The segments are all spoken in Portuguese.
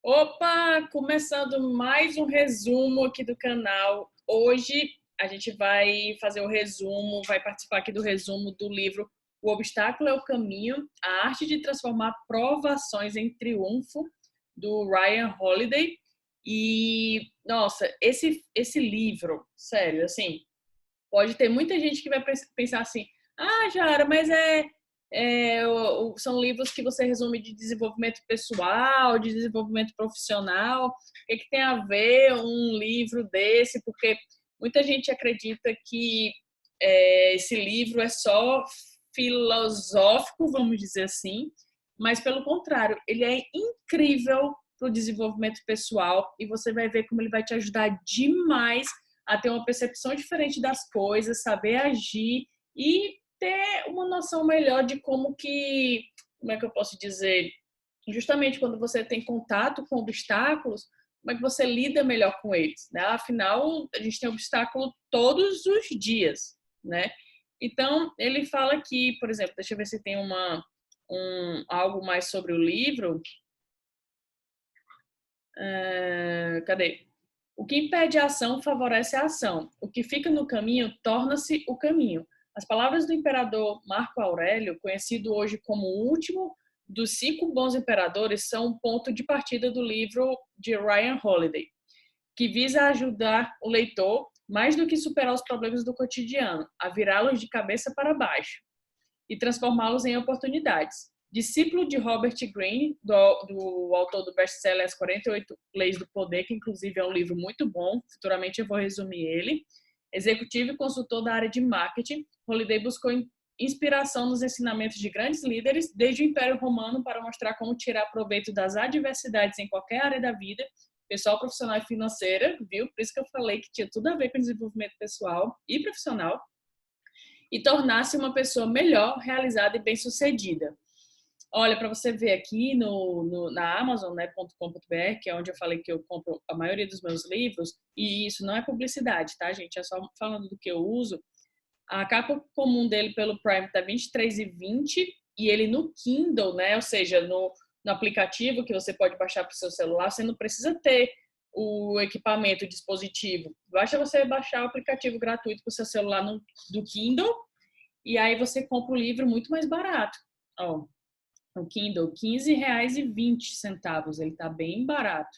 Opa, começando mais um resumo aqui do canal. Hoje a gente vai fazer o resumo, vai participar aqui do resumo do livro O Obstáculo é o Caminho, a arte de transformar provações em triunfo, do Ryan Holiday. E, nossa, esse livro, sério, assim, pode ter muita gente que vai pensar assim, Jara, mas são livros que você resume de desenvolvimento pessoal, de desenvolvimento profissional. O que tem a ver um livro desse? Porque muita gente acredita que esse livro é só filosófico, vamos dizer assim, mas pelo contrário, ele é incrível para o desenvolvimento pessoal e você vai ver como ele vai te ajudar demais a ter uma percepção diferente das coisas, saber agir e ter uma noção melhor de como é que eu posso dizer, justamente quando você tem contato com obstáculos, como é que você lida melhor com eles, né? Afinal, a gente tem obstáculo todos os dias, né? Então, ele fala aqui, por exemplo, deixa eu ver se tem algo mais sobre o livro. Cadê? O que impede a ação favorece a ação. O que fica no caminho torna-se o caminho. As palavras do imperador Marco Aurélio, conhecido hoje como o último dos 5 bons imperadores, são um ponto de partida do livro de Ryan Holiday, que visa ajudar o leitor, mais do que superar os problemas do cotidiano, a virá-los de cabeça para baixo e transformá-los em oportunidades. Discípulo de Robert Greene, do autor do best-seller As 48 Leis do Poder, que inclusive é um livro muito bom, futuramente eu vou resumir ele. Executivo e consultor da área de marketing, Holiday buscou inspiração nos ensinamentos de grandes líderes, desde o Império Romano, para mostrar como tirar proveito das adversidades em qualquer área da vida, pessoal, profissional e financeira, viu? Por isso que eu falei que tinha tudo a ver com desenvolvimento pessoal e profissional, e tornar-se uma pessoa melhor, realizada e bem-sucedida. Olha, para você ver aqui na Amazon, né, .com.br, que é onde eu falei que eu compro a maioria dos meus livros, e isso não é publicidade, tá, gente? É só falando do que eu uso. A capa comum dele pelo Prime tá R$ 23,20 e ele no Kindle, né, ou seja, no aplicativo que você pode baixar para o seu celular, você não precisa ter o equipamento, o dispositivo. Basta você baixar o aplicativo gratuito para o seu celular do Kindle e aí você compra o livro muito mais barato. Ó, o Kindle, R$ 15,20. Ele tá bem barato,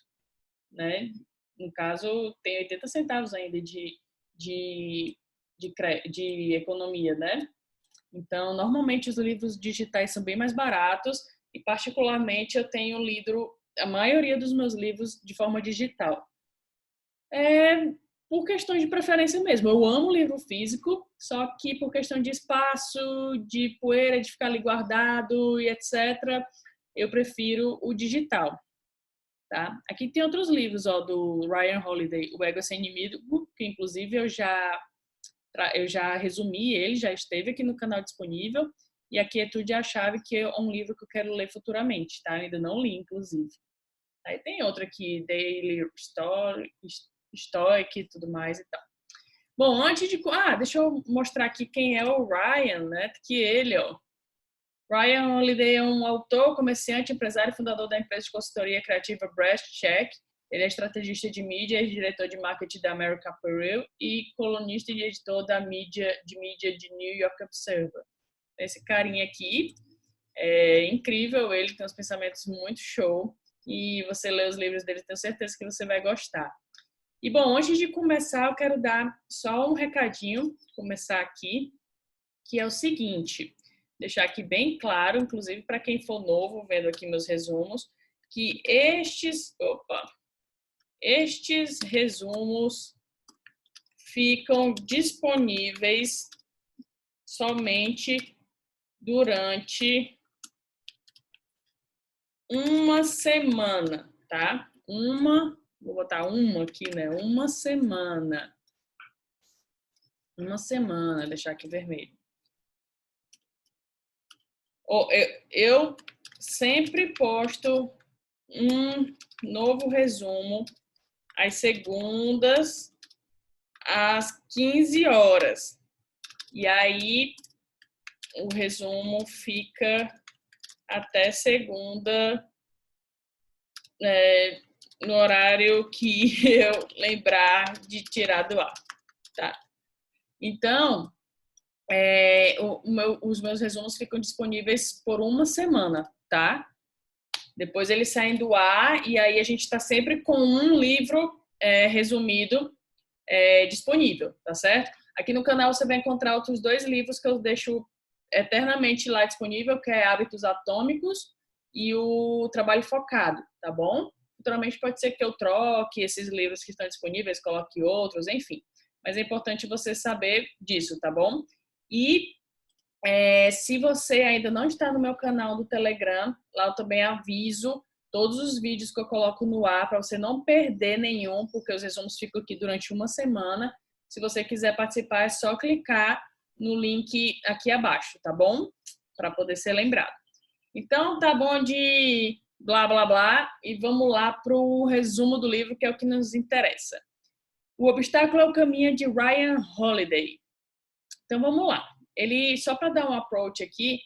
né? No caso, tem 80 centavos ainda de, de economia, né? Então, normalmente os livros digitais são bem mais baratos e, particularmente, eu tenho lido a maioria dos meus livros de forma digital. Por questões de preferência mesmo. Eu amo livro físico, só que por questão de espaço, de poeira, de ficar ali guardado e etc., eu prefiro o digital. Tá? Aqui tem outros livros, ó, do Ryan Holiday, O Ego Sem Inimigo, que inclusive eu já resumi ele, já esteve aqui no canal disponível. E a Quietude é a Chave, que é um livro que eu quero ler futuramente, tá? Eu ainda não li, inclusive. Aí tem outro aqui, Daily Story, Stoic e tudo mais e tal. Bom, deixa eu mostrar aqui quem é o Ryan, né? Que ele, ó. Ryan Holiday é um autor, comerciante, empresário e fundador da empresa de consultoria criativa Breast Check. Ele é estrategista de mídia e diretor de marketing da American Apparel e colunista e editor da mídia de New York Observer. Esse carinha aqui é incrível, ele tem uns pensamentos muito show e você lê os livros dele, tenho certeza que você vai gostar. E bom, antes de começar, eu quero dar só um recadinho, começar aqui, que é o seguinte, deixar aqui bem claro, inclusive para quem for novo vendo aqui meus resumos, que estes resumos ficam disponíveis somente durante uma semana, tá? Vou botar uma aqui, né? Uma semana. Uma semana, deixar aqui vermelho. Eu sempre posto um novo resumo às segundas, às 15 horas. E aí, o resumo fica até segunda, no horário que eu lembrar de tirar do ar, tá? Então, os meus resumos ficam disponíveis por uma semana, tá? Depois eles saem do ar e aí a gente está sempre com um livro resumido disponível, tá certo? Aqui no canal você vai encontrar outros 2 livros que eu deixo eternamente lá disponível, que é Hábitos Atômicos e o Trabalho Focado, tá bom? Futuramente pode ser que eu troque esses livros que estão disponíveis, coloque outros, enfim. Mas é importante você saber disso, tá bom? E se você ainda não está no meu canal do Telegram, lá eu também aviso todos os vídeos que eu coloco no ar para você não perder nenhum, porque os resumos ficam aqui durante uma semana. Se você quiser participar, é só clicar no link aqui abaixo, tá bom? Para poder ser lembrado. Então, tá bom de blá, blá, blá, e vamos lá para o resumo do livro, que é o que nos interessa. O Obstáculo é o Caminho, de Ryan Holiday. Então, vamos lá. Ele, só para dar um approach aqui,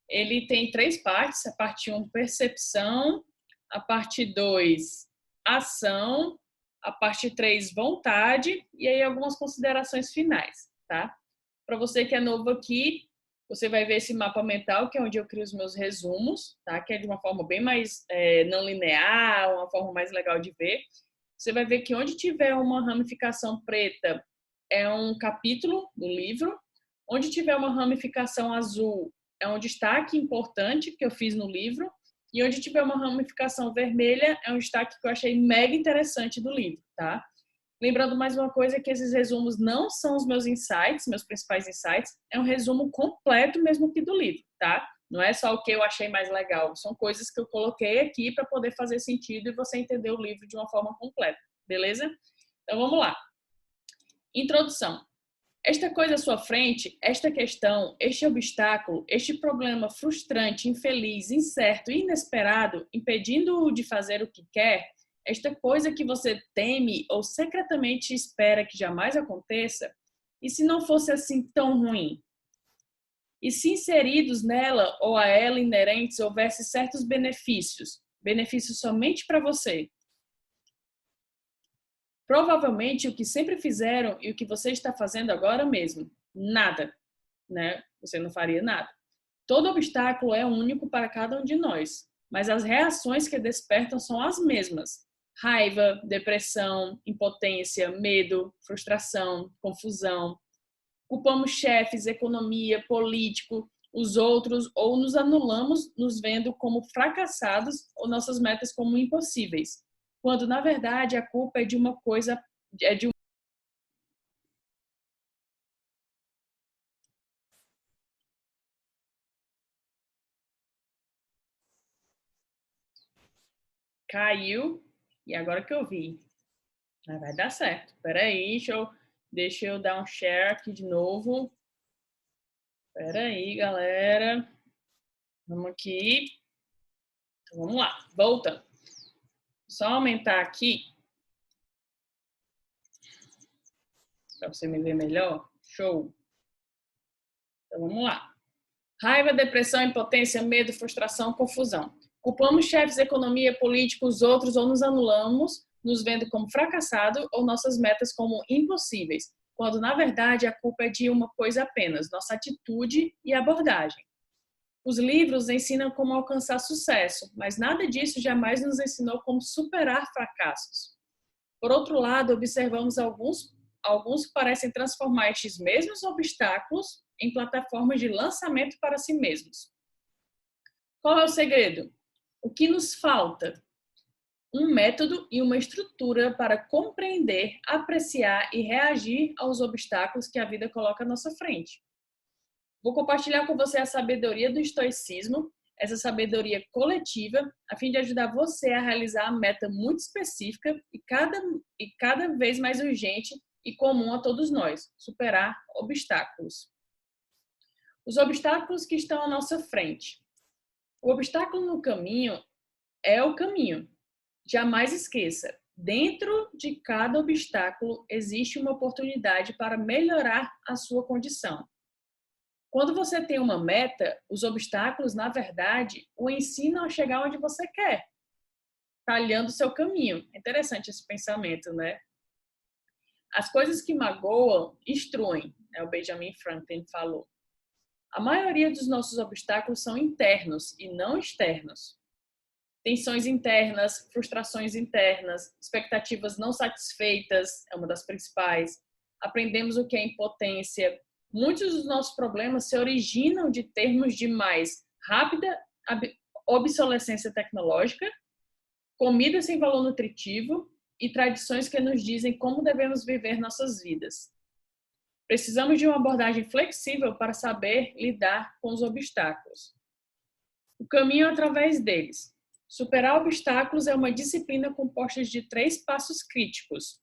ele tem 3 partes. A parte 1, percepção. A parte 2, ação. A parte 3, vontade. E aí algumas considerações finais, tá? Para você que é novo aqui, você vai ver esse mapa mental, que é onde eu crio os meus resumos, tá? Que é de uma forma bem mais não linear, uma forma mais legal de ver. Você vai ver que onde tiver uma ramificação preta é um capítulo do livro. Onde tiver uma ramificação azul é um destaque importante que eu fiz no livro. E onde tiver uma ramificação vermelha é um destaque que eu achei mega interessante do livro, tá? Lembrando mais uma coisa, que esses resumos não são os meus insights, meus principais insights, é um resumo completo mesmo que do livro, tá? Não é só o que eu achei mais legal, são coisas que eu coloquei aqui para poder fazer sentido e você entender o livro de uma forma completa, beleza? Então vamos lá. Introdução. Esta coisa à sua frente, esta questão, este obstáculo, este problema frustrante, infeliz, incerto e inesperado, impedindo-o de fazer o que quer, esta coisa que você teme ou secretamente espera que jamais aconteça, e se não fosse assim tão ruim? E se inseridos nela ou a ela inerentes houvesse certos benefícios, benefícios somente para você? Provavelmente o que sempre fizeram e o que você está fazendo agora mesmo, nada, né? Você não faria nada. Todo obstáculo é único para cada um de nós, mas as reações que despertam são as mesmas: raiva, depressão, impotência, medo, frustração, confusão. Culpamos chefes, economia, político, os outros, ou nos anulamos nos vendo como fracassados ou nossas metas como impossíveis, quando na verdade a culpa é de uma coisa, é de um... Caiu, e agora que eu vi, vai dar certo. Peraí, deixa eu dar um share aqui de novo. Peraí, galera. Vamos aqui. Então, vamos lá, volta. Só aumentar aqui para você me ver melhor. Show. Então vamos lá. Raiva, depressão, impotência, medo, frustração, confusão. Culpamos chefes, economia, políticos, outros ou nos anulamos, nos vendo como fracassado ou nossas metas como impossíveis, quando na verdade a culpa é de uma coisa apenas: nossa atitude e abordagem. Os livros ensinam como alcançar sucesso, mas nada disso jamais nos ensinou como superar fracassos. Por outro lado, observamos alguns que parecem transformar estes mesmos obstáculos em plataformas de lançamento para si mesmos. Qual é o segredo? O que nos falta? Um método e uma estrutura para compreender, apreciar e reagir aos obstáculos que a vida coloca à nossa frente. Vou compartilhar com você a sabedoria do estoicismo, essa sabedoria coletiva, a fim de ajudar você a realizar a meta muito específica e cada vez mais urgente e comum a todos nós: superar obstáculos. Os obstáculos que estão à nossa frente. O obstáculo no caminho é o caminho. Jamais esqueça, dentro de cada obstáculo existe uma oportunidade para melhorar a sua condição. Quando você tem uma meta, os obstáculos, na verdade, o ensinam a chegar onde você quer. talhando seu caminho. É interessante esse pensamento, né? As coisas que magoam instruem, o Benjamin Franklin falou. A maioria dos nossos obstáculos são internos e não externos. Tensões internas, frustrações internas, expectativas não satisfeitas é uma das principais. Aprendemos o que é impotência. Muitos dos nossos problemas se originam de termos de mais rápida obsolescência tecnológica, comida sem valor nutritivo e tradições que nos dizem como devemos viver nossas vidas. Precisamos de uma abordagem flexível para saber lidar com os obstáculos. O caminho é através deles. Superar obstáculos é uma disciplina composta de 3 passos críticos: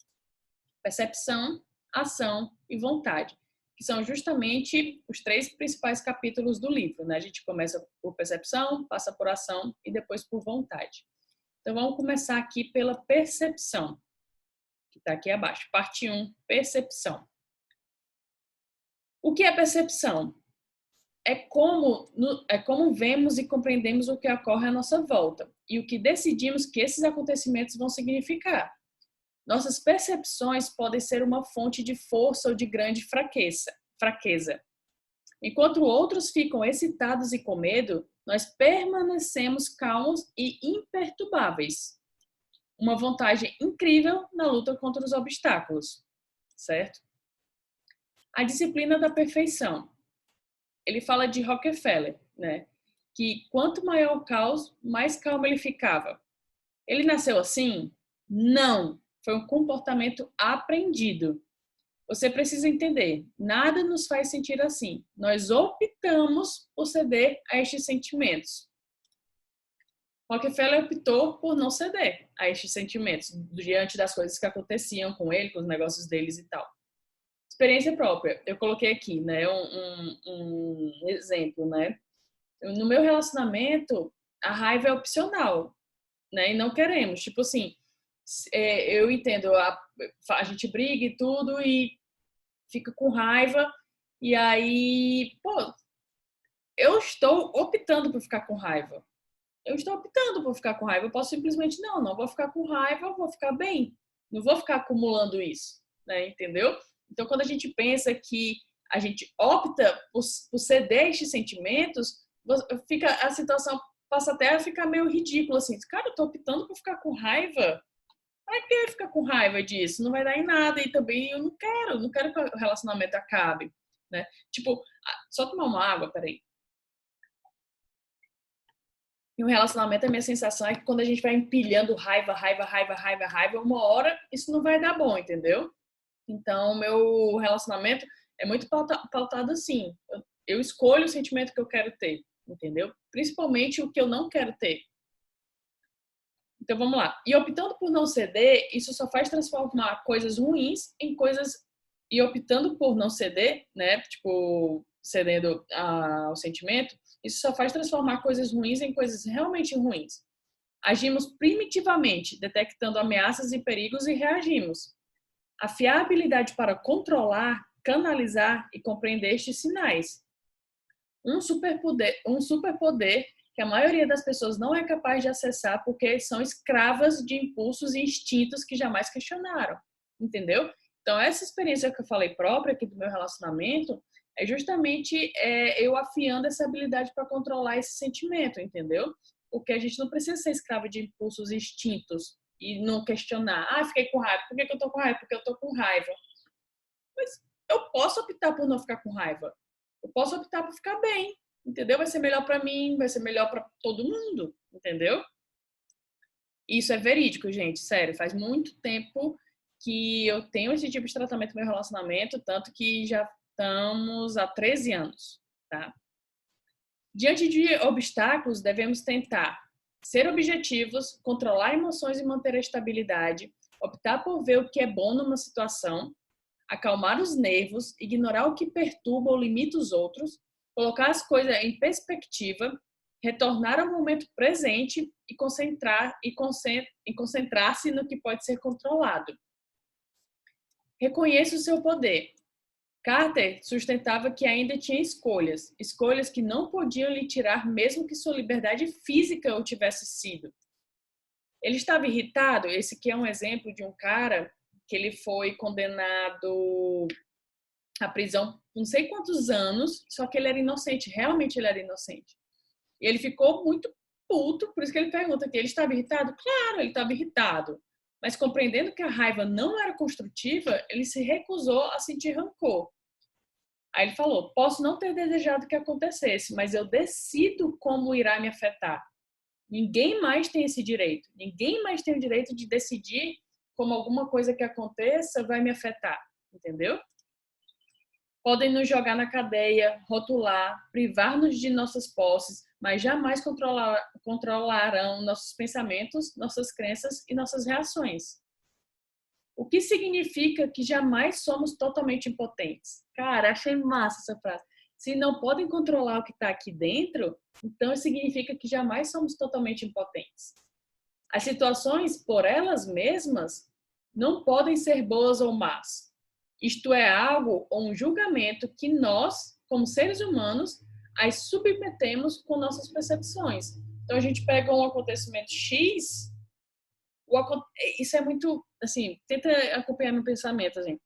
percepção, ação e vontade, que são justamente os 3 principais capítulos do livro, né? A gente começa por percepção, passa por ação e depois por vontade. Então, vamos começar aqui pela percepção, que está aqui abaixo. Parte 1, percepção. O que é percepção? É como vemos e compreendemos o que ocorre à nossa volta e o que decidimos que esses acontecimentos vão significar. Nossas percepções podem ser uma fonte de força ou de grande fraqueza. Enquanto outros ficam excitados e com medo, nós permanecemos calmos e imperturbáveis. Uma vantagem incrível na luta contra os obstáculos, certo? A disciplina da perfeição. Ele fala de Rockefeller, né? Que quanto maior o caos, mais calmo ele ficava. Ele nasceu assim? Não. Foi um comportamento aprendido. Você precisa entender, nada nos faz sentir assim. Nós optamos por ceder a estes sentimentos. Rockefeller optou por não ceder a estes sentimentos diante das coisas que aconteciam com ele, com os negócios deles e tal. Experiência própria, eu coloquei aqui, né, um exemplo, né? No meu relacionamento, a raiva é opcional, né? E não queremos, tipo assim, eu entendo, a gente briga e tudo e fica com raiva e aí, pô, eu estou optando por ficar com raiva. Eu estou optando por ficar com raiva. Eu posso simplesmente, não vou ficar com raiva, vou ficar bem. Não vou ficar acumulando isso, né? Entendeu? Então, quando a gente pensa que a gente opta por ceder estes sentimentos, a situação passa até a ficar meio ridícula, assim. Cara, eu tô optando por ficar com raiva. Pra que ficar com raiva disso? Não vai dar em nada. E também eu não quero que o relacionamento acabe, né? Tipo, só tomar uma água, peraí. E um relacionamento, a minha sensação é que quando a gente vai empilhando raiva, uma hora isso não vai dar bom, entendeu? Então, meu relacionamento é muito pautado assim. Eu escolho o sentimento que eu quero ter, entendeu? Principalmente o que eu não quero ter. Então, vamos lá. E optando por não ceder, isso só faz transformar coisas ruins em coisas... E optando por não ceder, né? Tipo, cedendo ao sentimento, isso só faz transformar coisas ruins em coisas realmente ruins. Agimos primitivamente, detectando ameaças e perigos e reagimos. Afiar a habilidade para controlar, canalizar e compreender estes sinais. Um superpoder que a maioria das pessoas não é capaz de acessar porque são escravas de impulsos e instintos que jamais questionaram. Entendeu? Então, essa experiência que eu falei própria aqui do meu relacionamento é justamente eu afiando essa habilidade para controlar esse sentimento, entendeu? Porque a gente não precisa ser escravo de impulsos e instintos e não questionar. Fiquei com raiva. Por que eu tô com raiva? Porque eu tô com raiva. Mas eu posso optar por não ficar com raiva. Eu posso optar por ficar bem, entendeu? Vai ser melhor para mim, vai ser melhor para todo mundo, entendeu? Isso é verídico, gente, sério. Faz muito tempo que eu tenho esse tipo de tratamento no meu relacionamento, tanto que já estamos há 13 anos, tá? Diante de obstáculos, devemos tentar ser objetivos, controlar emoções e manter a estabilidade, optar por ver o que é bom numa situação, acalmar os nervos, ignorar o que perturba ou limita os outros, colocar as coisas em perspectiva, retornar ao momento presente e concentrar-se no que pode ser controlado. Reconheça o seu poder. Carter sustentava que ainda tinha escolhas que não podiam lhe tirar mesmo que sua liberdade física o tivesse sido. Ele estava irritado. Esse aqui é um exemplo de um cara que ele foi condenado à prisão por não sei quantos anos, só que ele era inocente, realmente ele era inocente. E ele ficou muito puto, por isso que ele pergunta aqui, ele estava irritado? Claro, ele estava irritado. Mas compreendendo que a raiva não era construtiva, ele se recusou a sentir rancor. Aí ele falou, posso não ter desejado que acontecesse, mas eu decido como irá me afetar. Ninguém mais tem esse direito. Ninguém mais tem o direito de decidir como alguma coisa que aconteça vai me afetar. Entendeu? Podem nos jogar na cadeia, rotular, privar-nos de nossas posses, mas jamais controlarão nossos pensamentos, nossas crenças e nossas reações. O que significa que jamais somos totalmente impotentes? Cara, achei massa essa frase. Se não podem controlar o que está aqui dentro, então significa que jamais somos totalmente impotentes. As situações, por elas mesmas, não podem ser boas ou más. Isto é algo ou um julgamento que nós, como seres humanos, as submetemos com nossas percepções. Então a gente pega um acontecimento X, isso é muito, assim, tenta acompanhar meu pensamento, assim.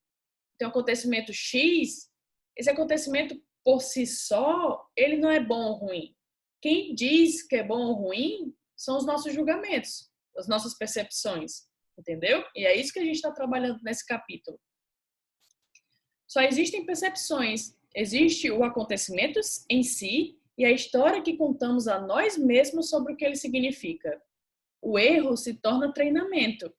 Tem um acontecimento X, esse acontecimento por si só, ele não é bom ou ruim. Quem diz que é bom ou ruim são os nossos julgamentos, as nossas percepções, entendeu? E é isso que a gente está trabalhando nesse capítulo. Só existem percepções, existe o acontecimento em si e a história que contamos a nós mesmos sobre o que ele significa. O erro se torna treinamento.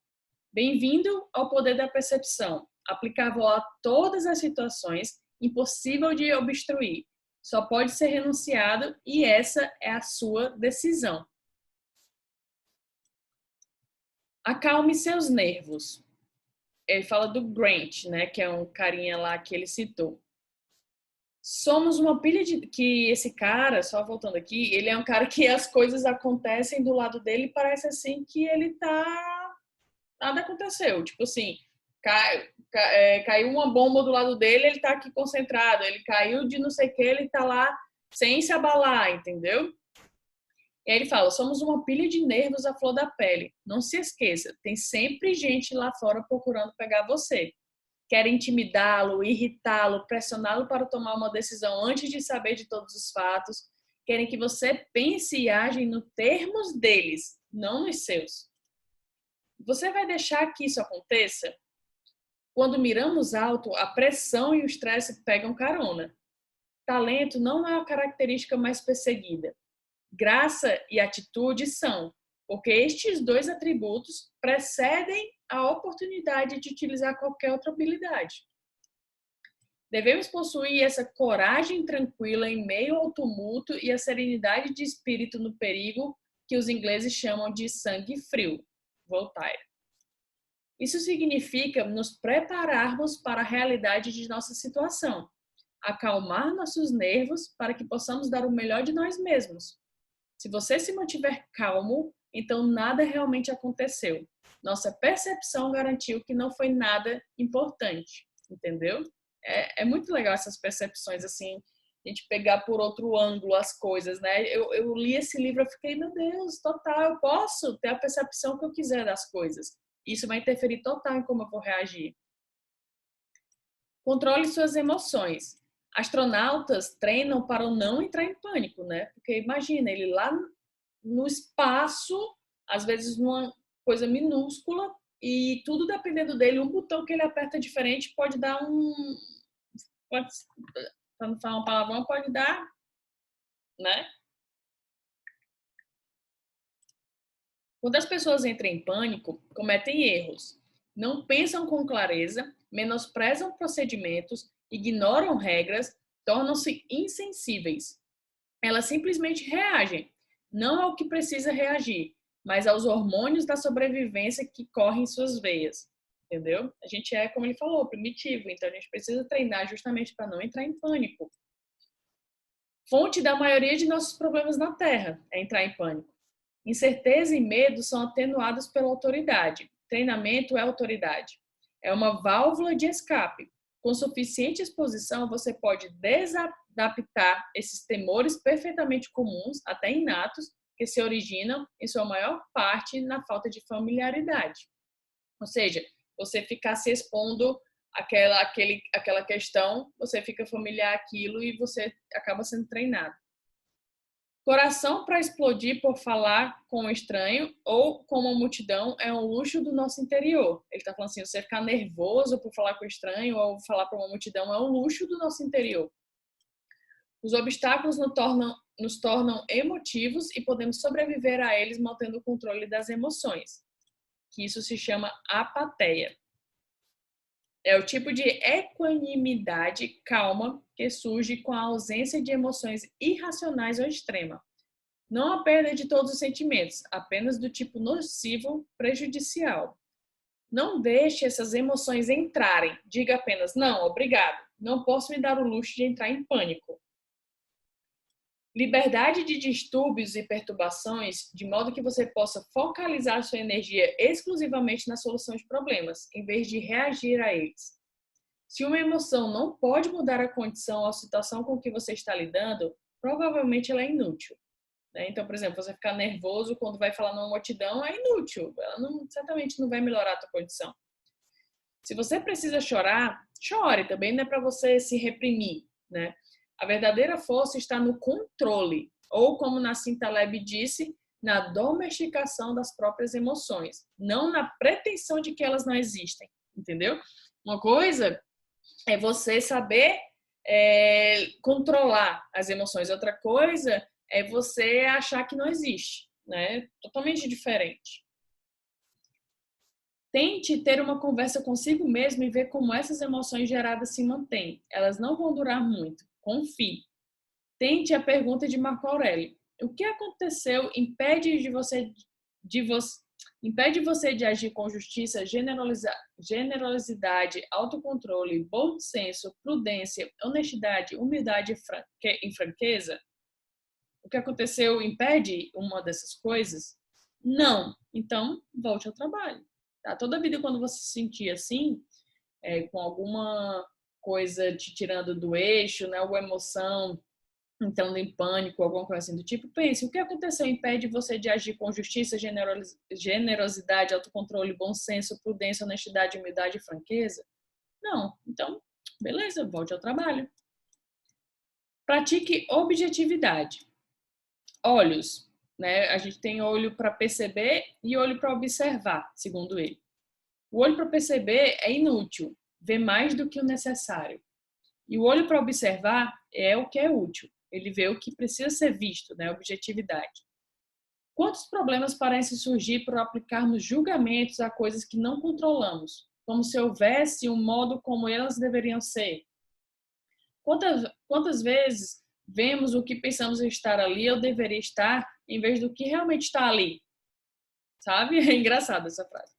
Bem-vindo ao poder da percepção, aplicável a todas as situações, impossível de obstruir. Só pode ser renunciado e essa é a sua decisão. Acalme seus nervos. Ele fala do Grant, né, que é um carinha lá que ele citou. Somos uma pilha de... que esse cara, só voltando aqui, ele é um cara que as coisas acontecem do lado dele e parece assim que ele tá... Nada aconteceu. Tipo assim, caiu uma bomba do lado dele, ele tá aqui concentrado. Ele caiu de não sei o que, ele tá lá sem se abalar, entendeu? E aí ele fala, somos uma pilha de nervos à flor da pele. Não se esqueça, tem sempre gente lá fora procurando pegar você. Querem intimidá-lo, irritá-lo, pressioná-lo para tomar uma decisão antes de saber de todos os fatos. Querem que você pense e age nos termos deles, não nos seus. Você vai deixar que isso aconteça? Quando miramos alto, a pressão e o estresse pegam carona. Talento não é a característica mais perseguida. Graça e atitude são, porque estes dois atributos precedem a oportunidade de utilizar qualquer outra habilidade. Devemos possuir essa coragem tranquila em meio ao tumulto e a serenidade de espírito no perigo que os ingleses chamam de sangue frio. Voltaire. Isso significa nos prepararmos para a realidade de nossa situação, acalmar nossos nervos para que possamos dar o melhor de nós mesmos. Se você se mantiver calmo, então nada realmente aconteceu. Nossa percepção garantiu que não foi nada importante, entendeu? É muito legal essas percepções, assim, a gente pegar por outro ângulo as coisas, né? Eu li esse livro e fiquei, meu Deus, total, eu posso ter a percepção que eu quiser das coisas. Isso vai interferir total em como eu vou reagir. Controle suas emoções. Astronautas treinam para não entrar em pânico, né? Porque imagina, ele lá no espaço, às vezes numa coisa minúscula, e tudo dependendo dele, um botão que ele aperta diferente pode dar para não falar uma palavrão, pode dar, né? Quando as pessoas entram em pânico, cometem erros. Não pensam com clareza, menosprezam procedimentos, ignoram regras, tornam-se insensíveis. Elas simplesmente reagem, não ao que precisa reagir, mas aos hormônios da sobrevivência que correm em suas veias. Entendeu? A gente é, como ele falou, primitivo, então a gente precisa treinar justamente para não entrar em pânico. Fonte da maioria de nossos problemas na Terra é entrar em pânico. Incerteza e medo são atenuados pela autoridade. Treinamento é autoridade. É uma válvula de escape. Com suficiente exposição, você pode desadaptar esses temores perfeitamente comuns, até inatos, que se originam, em sua maior parte, na falta de familiaridade. Ou seja, você ficar se expondo àquela questão, você fica familiar àquilo e você acaba sendo treinado. Coração para explodir por falar com um estranho ou com uma multidão é um luxo do nosso interior. Ele está falando assim, você ficar nervoso por falar com um estranho ou falar para uma multidão é um luxo do nosso interior. Os obstáculos nos tornam emotivos e podemos sobreviver a eles mantendo o controle das emoções, que isso se chama apatia. É o tipo de equanimidade calma que surge com a ausência de emoções irracionais ou extrema. Não a perda de todos os sentimentos, apenas do tipo nocivo, prejudicial. Não deixe essas emoções entrarem. Diga apenas, não, obrigado. Não posso me dar o luxo de entrar em pânico. Liberdade de distúrbios e perturbações, de modo que você possa focalizar sua energia exclusivamente na solução de problemas, em vez de reagir a eles. Se uma emoção não pode mudar a condição ou a situação com que você está lidando, provavelmente ela é inútil. Então, por exemplo, você ficar nervoso quando vai falar numa multidão é inútil. Ela certamente não vai melhorar a tua condição. Se você precisa chorar, chore também, não é para você se reprimir, né? A verdadeira força está no controle, ou como Nassim Taleb disse, na domesticação das próprias emoções, não na pretensão de que elas não existem, entendeu? Uma coisa é você saber controlar as emoções, outra coisa é você achar que não existe, né? Totalmente diferente. Tente ter uma conversa consigo mesmo e ver como essas emoções geradas se mantêm. Elas não vão durar muito. Confie. Tente a pergunta de Marco Aurélio. O que aconteceu impede você de agir com justiça, generosidade, autocontrole, bom senso, prudência, honestidade, humildade e franqueza? O que aconteceu impede uma dessas coisas? Não. Então, volte ao trabalho. Tá? Toda vida, quando você se sentir assim, com alguma coisa te tirando do eixo, né, alguma emoção, entrando em pânico, alguma coisa assim do tipo, pense, o que aconteceu impede você de agir com justiça, generosidade, autocontrole, bom senso, prudência, honestidade, humildade e franqueza? Não. Então, beleza, volte ao trabalho. Pratique objetividade. Olhos, né? A gente tem olho para perceber e olho para observar, segundo ele. O olho para perceber é inútil, vê mais do que o necessário. E o olho para observar é o que é útil. Ele vê o que precisa ser visto, né? Objetividade. Quantos problemas parecem surgir por aplicarmos julgamentos a coisas que não controlamos, como se houvesse um modo como elas deveriam ser? Quantas vezes vemos o que pensamos estar ali ou deveria estar, em vez do que realmente está ali? Sabe? É engraçado essa frase.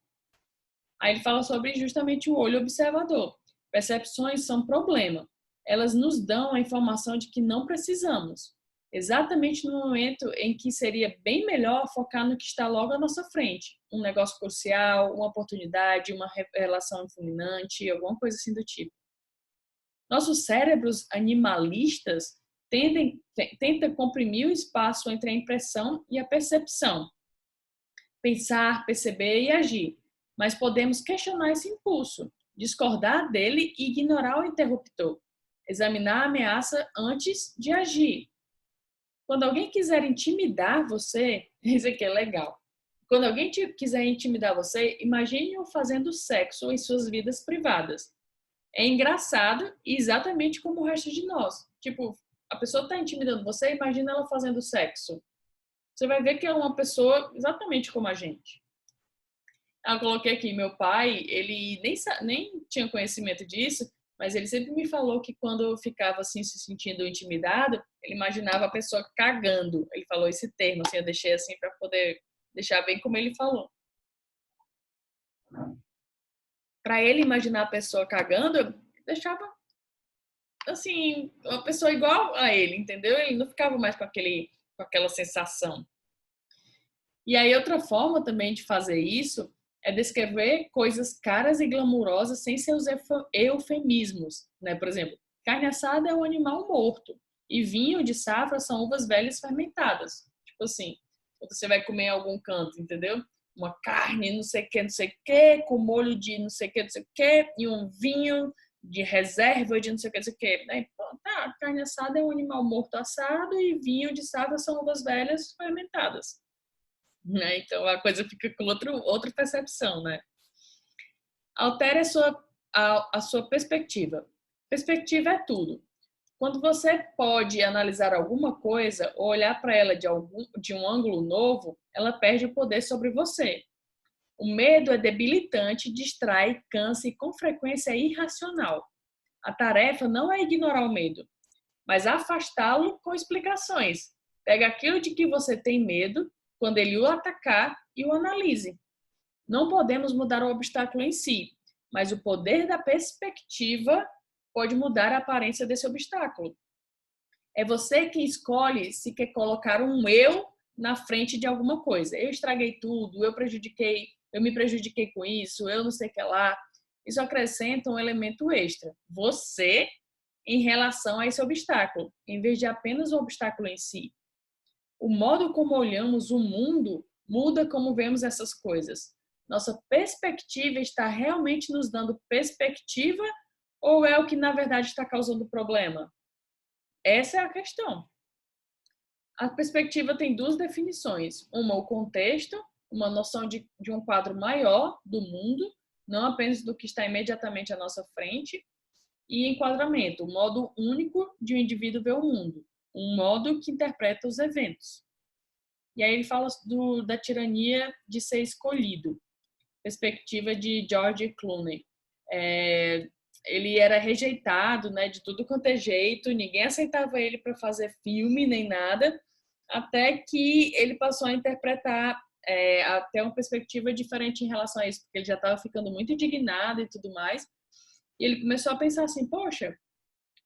Aí ele fala sobre justamente o olho observador. Percepções são problema. Elas nos dão a informação de que não precisamos. Exatamente no momento em que seria bem melhor focar no que está logo à nossa frente. Um negócio crucial, uma oportunidade, uma relação fulminante, alguma coisa assim do tipo. Nossos cérebros animalistas tentam comprimir o espaço entre a impressão e a percepção. Pensar, perceber e agir. Mas podemos questionar esse impulso, discordar dele e ignorar o interruptor. Examinar a ameaça antes de agir. Quando alguém quiser intimidar você, isso aqui é legal. Quando alguém quiser intimidar você, imagine-o fazendo sexo em suas vidas privadas. É engraçado e exatamente como o resto de nós. Tipo, a pessoa está intimidando você, imagina ela fazendo sexo. Você vai ver que é uma pessoa exatamente como a gente. Eu coloquei aqui, meu pai, ele nem tinha conhecimento disso, mas ele sempre me falou que quando eu ficava assim se sentindo intimidado, ele imaginava a pessoa cagando. Ele falou esse termo, assim, eu deixei assim para poder deixar bem como ele falou. Para ele imaginar a pessoa cagando, eu deixava assim, uma pessoa igual a ele, entendeu? Ele não ficava mais com aquela sensação. E aí outra forma também de fazer isso é descrever coisas caras e glamourosas sem seus eufemismos, né? Por exemplo, carne assada é um animal morto e vinho de safra são uvas velhas fermentadas. Tipo assim, quando você vai comer em algum canto, entendeu? Uma carne, não sei o que, com molho de não sei o que, e um vinho de reserva de não sei o que, não sei o que. Aí, pô, tá, carne assada é um animal morto assado e vinho de assada são uvas velhas fermentadas. Né? Então a coisa fica com outra percepção, né? Altere a sua perspectiva. Perspectiva é tudo. Quando você pode analisar alguma coisa ou olhar para ela de um ângulo novo, ela perde o poder sobre você. O medo é debilitante, distrai, cansa e com frequência é irracional. A tarefa não é ignorar o medo, mas afastá-lo com explicações. Pega aquilo de que você tem medo, quando ele o atacar, e o analise. Não podemos mudar o obstáculo em si, mas o poder da perspectiva pode mudar a aparência desse obstáculo. É você que escolhe se quer colocar um eu na frente de alguma coisa. Eu estraguei tudo, eu me prejudiquei com isso, eu não sei o que lá. Isso acrescenta um elemento extra. Você em relação a esse obstáculo, em vez de apenas o obstáculo em si. O modo como olhamos o mundo muda como vemos essas coisas. Nossa perspectiva está realmente nos dando perspectiva ou é o que na verdade está causando problema? Essa é a questão. A perspectiva tem duas definições. Uma, o contexto, uma noção de um quadro maior do mundo, não apenas do que está imediatamente à nossa frente. E enquadramento, o modo único de um indivíduo ver o mundo, um modo que interpreta os eventos. E aí ele fala da tirania de ser escolhido, perspectiva de George Clooney. Ele era rejeitado, né, de tudo quanto é jeito, ninguém aceitava ele para fazer filme nem nada, até que ele passou a interpretar até uma perspectiva diferente em relação a isso, porque ele já estava ficando muito indignado e tudo mais. E ele começou a pensar assim, poxa,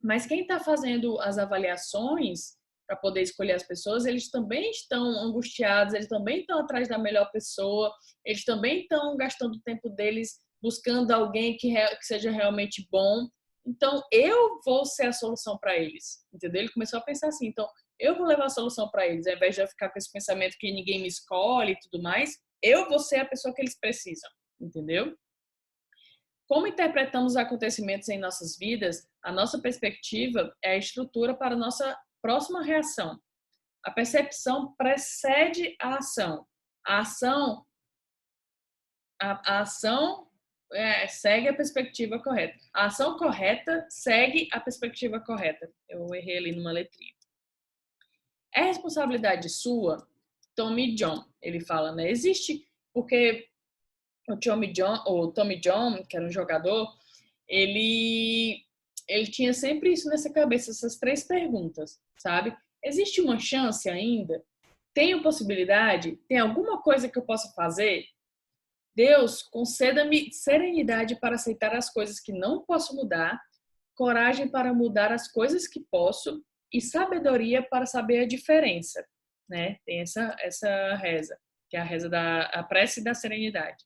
mas quem está fazendo as avaliações para poder escolher as pessoas, eles também estão angustiados, eles também estão atrás da melhor pessoa, eles também estão gastando o tempo deles buscando alguém que seja realmente bom. Então, eu vou ser a solução para eles, entendeu? Ele começou a pensar assim, então, eu vou levar a solução para eles, ao invés de eu ficar com esse pensamento que ninguém me escolhe e tudo mais, eu vou ser a pessoa que eles precisam, entendeu? Como interpretamos os acontecimentos em nossas vidas, a nossa perspectiva é a estrutura para a nossa próxima reação. A percepção precede a ação. A ação segue a perspectiva correta. A ação correta segue a perspectiva correta. Eu errei ali numa letrinha. É responsabilidade sua? Tommy John, ele fala, né? Existe, porque o Tommy John, que era um jogador, ele tinha sempre isso nessa cabeça, essas três perguntas, sabe? Existe uma chance ainda? Tenho possibilidade? Tem alguma coisa que eu possa fazer? Deus, conceda-me serenidade para aceitar as coisas que não posso mudar, coragem para mudar as coisas que posso e sabedoria para saber a diferença, né? Tem essa reza, que é a prece da serenidade.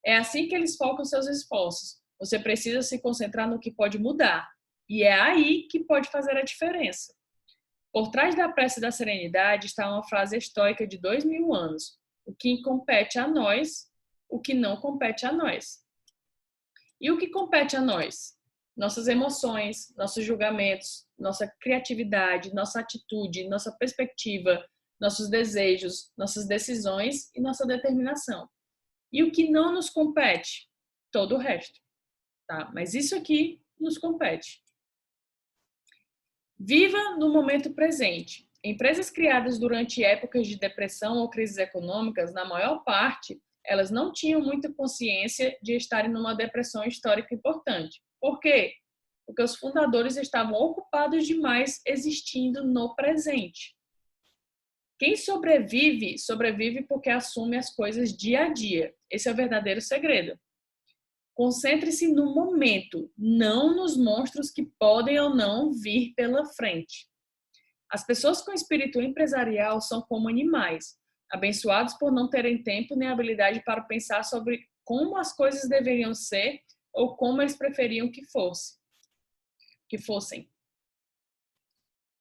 É assim que eles focam seus esforços. Você precisa se concentrar no que pode mudar. E é aí que pode fazer a diferença. Por trás da prece da serenidade está uma frase estoica de 2000 anos. O que compete a nós, o que não compete a nós. E o que compete a nós? Nossas emoções, nossos julgamentos, nossa criatividade, nossa atitude, nossa perspectiva, nossos desejos, nossas decisões e nossa determinação. E o que não nos compete? Todo o resto. Tá? Mas isso aqui nos compete. Viva no momento presente. Empresas criadas durante épocas de depressão ou crises econômicas, na maior parte, elas não tinham muita consciência de estarem numa depressão histórica importante. Por quê? Porque os fundadores estavam ocupados demais existindo no presente. Quem sobrevive, sobrevive porque assume as coisas dia a dia. Esse é o verdadeiro segredo. Concentre-se no momento, não nos monstros que podem ou não vir pela frente. As pessoas com espírito empresarial são como animais, abençoados por não terem tempo nem habilidade para pensar sobre como as coisas deveriam ser ou como eles preferiam que fossem.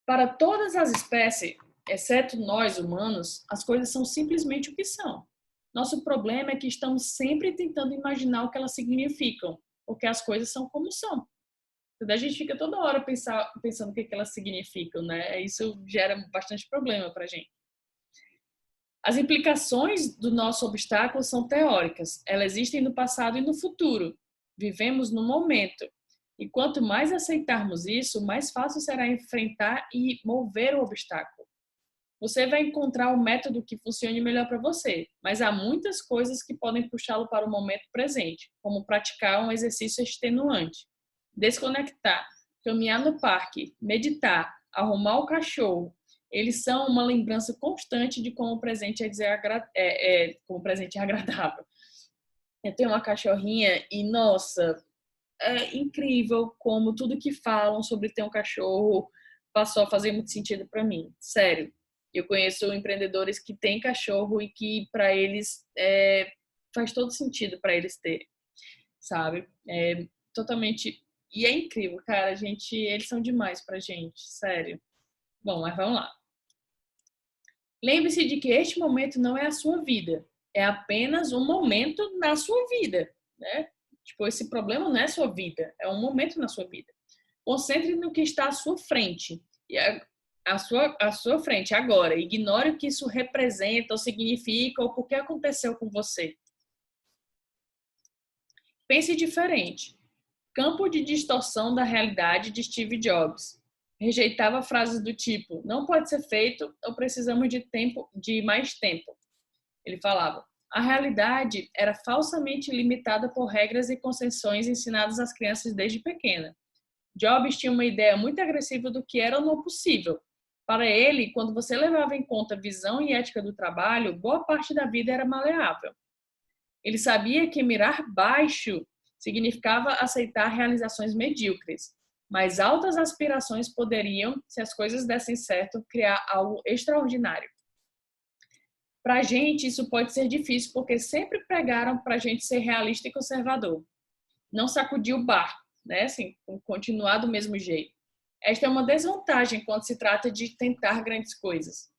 Para todas as espécies, exceto nós humanos, as coisas são simplesmente o que são. Nosso problema é que estamos sempre tentando imaginar o que elas significam, porque as coisas são como são. Então, a gente fica toda hora pensando o que elas significam, né? Isso gera bastante problema para a gente. As implicações do nosso obstáculo são teóricas. Elas existem no passado e no futuro. Vivemos no momento. E quanto mais aceitarmos isso, mais fácil será enfrentar e mover o obstáculo. Você vai encontrar o método que funcione melhor para você, mas há muitas coisas que podem puxá-lo para o momento presente, como praticar um exercício extenuante, desconectar, caminhar no parque, meditar, arrumar o cachorro. Eles são uma lembrança constante de como o presente como o presente é agradável. Eu tenho uma cachorrinha e, nossa, é incrível como tudo que falam sobre ter um cachorro passou a fazer muito sentido para mim. Sério. Eu conheço empreendedores que têm cachorro e que para eles faz todo sentido para eles terem, sabe? É totalmente. E é incrível, cara. Eles são demais pra gente, sério. Bom, mas vamos lá. Lembre-se de que este momento não é a sua vida, é apenas um momento na sua vida, né? Tipo, esse problema não é a sua vida, é um momento na sua vida. Concentre no que está à sua frente. E à sua frente agora. Ignore o que isso representa ou significa ou por que aconteceu com você. Pense diferente. Campo de distorção da realidade de Steve Jobs. Rejeitava frases do tipo, não pode ser feito ou precisamos de mais tempo. Ele falava, a realidade era falsamente limitada por regras e concessões ensinadas às crianças desde pequena. Jobs tinha uma ideia muito agressiva do que era ou não possível. Para ele, quando você levava em conta a visão e ética do trabalho, boa parte da vida era maleável. Ele sabia que mirar baixo significava aceitar realizações medíocres, mas altas aspirações poderiam, se as coisas dessem certo, criar algo extraordinário. Para a gente, isso pode ser difícil, porque sempre pregaram para a gente ser realista e conservador. Não sacudir o barco, né? Assim, continuar do mesmo jeito. Esta é uma desvantagem quando se trata de tentar grandes coisas.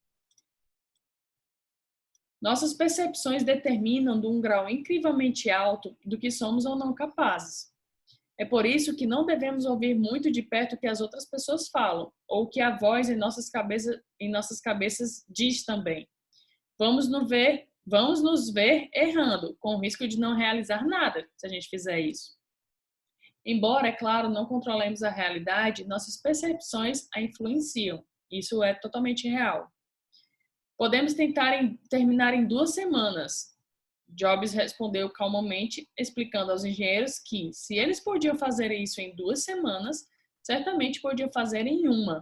Nossas percepções determinam de um grau incrivelmente alto do que somos ou não capazes. É por isso que não devemos ouvir muito de perto o que as outras pessoas falam, ou o que a voz em nossas cabeças diz também. Vamos nos ver errando, com o risco de não realizar nada se a gente fizer isso. Embora, é claro, não controlemos a realidade, nossas percepções a influenciam. Isso é totalmente real. Podemos terminar em 2 semanas. Jobs respondeu calmamente, explicando aos engenheiros que, se eles podiam fazer isso em 2 semanas, certamente podiam fazer em 1.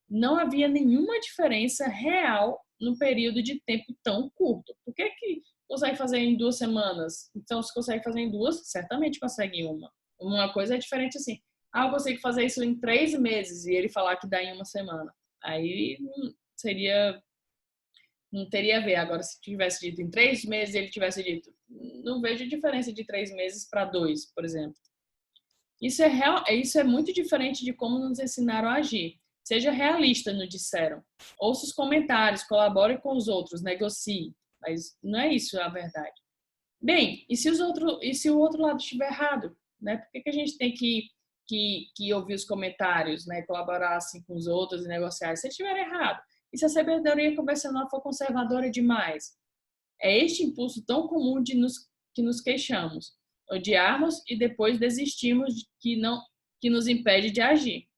Não havia nenhuma diferença real num período de tempo tão curto. Por que consegue fazer em 2 semanas? Então, se consegue fazer em 2, certamente consegue em 1. Uma coisa é diferente assim. Eu consigo fazer isso em 3 meses e ele falar que dá em 1 semana. Aí não teria a ver. Agora, se tivesse dito em 3 meses, ele tivesse dito, não vejo diferença de 3 meses para 2, por exemplo. Isso é muito diferente de como nos ensinaram a agir. Seja realista, nos disseram. Ouça os comentários, colabore com os outros, negocie. Mas não é isso a verdade. Bem, e se o outro lado estiver errado? Né? Por que a gente tem que ouvir os comentários, né? Colaborar assim, com os outros e negociar? Se estiver errado. E se a sabedoria convencional for conservadora demais? É este impulso tão comum que nos queixamos. Odiarmos e depois desistimos que nos impede de agir.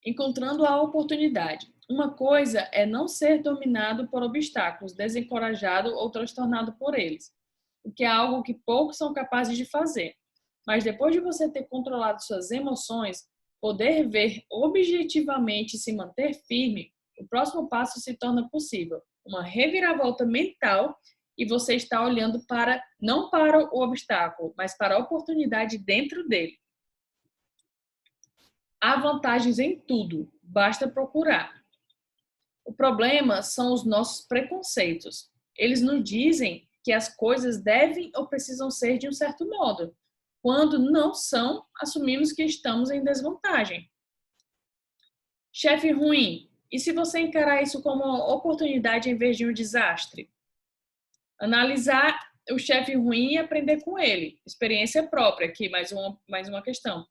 Encontrando a oportunidade. Uma coisa é não ser dominado por obstáculos, desencorajado ou transtornado por eles, o que é algo que poucos são capazes de fazer. Mas depois de você ter controlado suas emoções, poder ver objetivamente e se manter firme, o próximo passo se torna possível. Uma reviravolta mental e você está olhando não para o obstáculo, mas para a oportunidade dentro dele. Há vantagens em tudo, basta procurar. O problema são os nossos preconceitos. Eles nos dizem que as coisas devem ou precisam ser de um certo modo. Quando não são, assumimos que estamos em desvantagem. Chefe ruim. E se você encarar isso como uma oportunidade em vez de um desastre? Analisar o chefe ruim e aprender com ele. Experiência própria aqui, mais uma questão.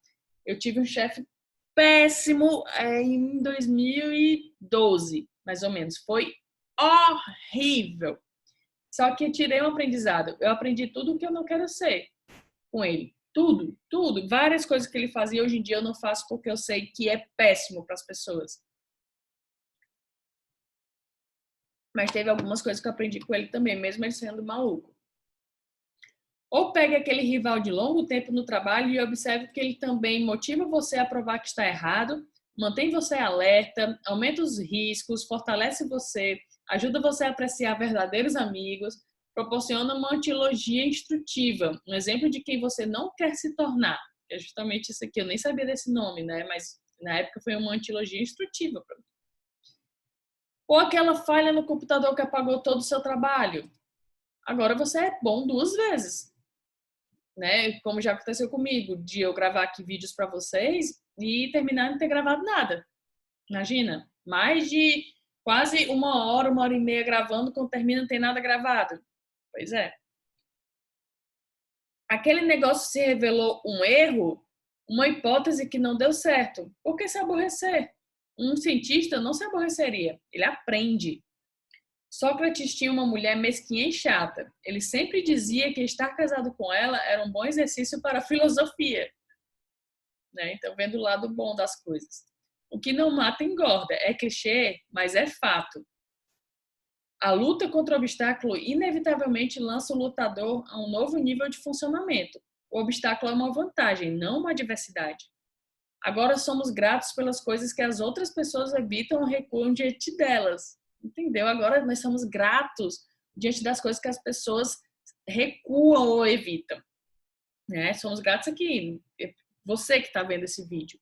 Eu tive um chefe péssimo em 2012, mais ou menos. Foi horrível. Só que eu tirei um aprendizado. Eu aprendi tudo o que eu não quero ser com ele. Tudo, tudo. Várias coisas que ele fazia hoje em dia eu não faço porque eu sei que é péssimo para as pessoas. Mas teve algumas coisas que eu aprendi com ele também, mesmo ele sendo maluco. Ou pegue aquele rival de longo tempo no trabalho e observe que ele também motiva você a provar que está errado, mantém você alerta, aumenta os riscos, fortalece você, ajuda você a apreciar verdadeiros amigos, proporciona uma antilogia instrutiva, um exemplo de quem você não quer se tornar. É justamente isso aqui, eu nem sabia desse nome, né? Mas na época foi uma antilogia instrutiva para mim. Ou aquela falha no computador que apagou todo o seu trabalho. Agora você é bom 2 vezes, né? Como já aconteceu comigo, de eu gravar aqui vídeos para vocês e terminar não ter gravado nada. Imagina, mais de quase 1 hora e meia gravando, quando termina não tem nada gravado. Pois é. Aquele negócio se revelou um erro, uma hipótese que não deu certo. Por que se aborrecer? Um cientista não se aborreceria, ele aprende. Sócrates tinha uma mulher mesquinha e chata. Ele sempre dizia que estar casado com ela era um bom exercício para a filosofia. Né? Então, vendo o lado bom das coisas. O que não mata engorda. É clichê, mas é fato. A luta contra o obstáculo inevitavelmente lança o lutador a um novo nível de funcionamento. O obstáculo é uma vantagem, não uma adversidade. Agora somos gratos pelas coisas que as outras pessoas evitam ou recuam diante delas. Entendeu? Agora nós somos gratos diante das coisas que as pessoas recuam ou evitam. Né? Somos gratos aqui, você que está vendo esse vídeo.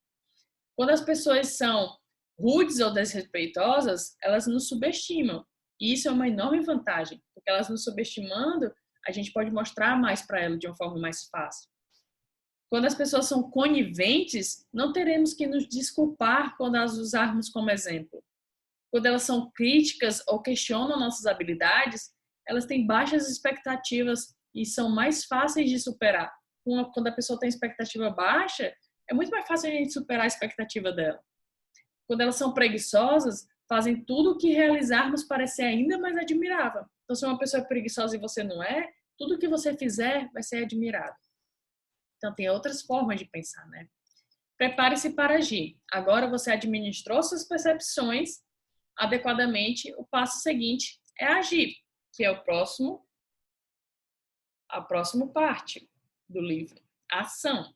Quando as pessoas são rudes ou desrespeitosas, elas nos subestimam. E isso é uma enorme vantagem, porque elas nos subestimando, a gente pode mostrar mais para elas de uma forma mais fácil. Quando as pessoas são coniventes, não teremos que nos desculpar quando as usarmos como exemplo. Quando elas são críticas ou questionam nossas habilidades, elas têm baixas expectativas e são mais fáceis de superar. Quando a pessoa tem expectativa baixa, é muito mais fácil a gente superar a expectativa dela. Quando elas são preguiçosas, fazem tudo o que realizarmos parecer ainda mais admirável. Então, se uma pessoa é preguiçosa e você não é, tudo que você fizer vai ser admirado. Então, tem outras formas de pensar, né? Prepare-se para agir. Agora você administrou suas percepções adequadamente, o passo seguinte é agir, que é a próxima parte do livro, a ação.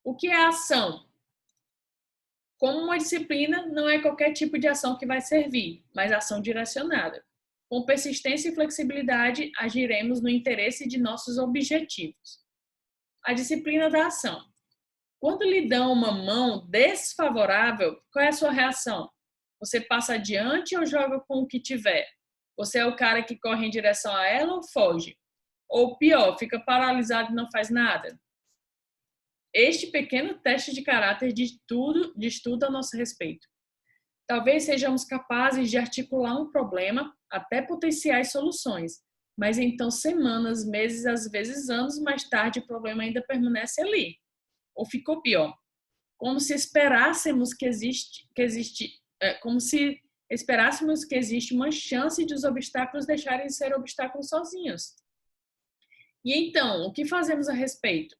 O que é a ação? Como uma disciplina, não é qualquer tipo de ação que vai servir, mas ação direcionada. Com persistência e flexibilidade, agiremos no interesse de nossos objetivos. A disciplina da ação. Quando lhe dão uma mão desfavorável, qual é a sua reação? Você passa adiante ou joga com o que tiver? Você é o cara que corre em direção a ela ou foge? Ou pior, fica paralisado e não faz nada? Este pequeno teste de caráter diz tudo a nosso respeito. Talvez sejamos capazes de articular um problema até potenciais soluções, mas então semanas, meses, às vezes anos mais tarde o problema ainda permanece ali. Ou ficou pior, como se esperássemos que existe uma chance de os obstáculos deixarem de ser obstáculos sozinhos. E então, o que fazemos a respeito?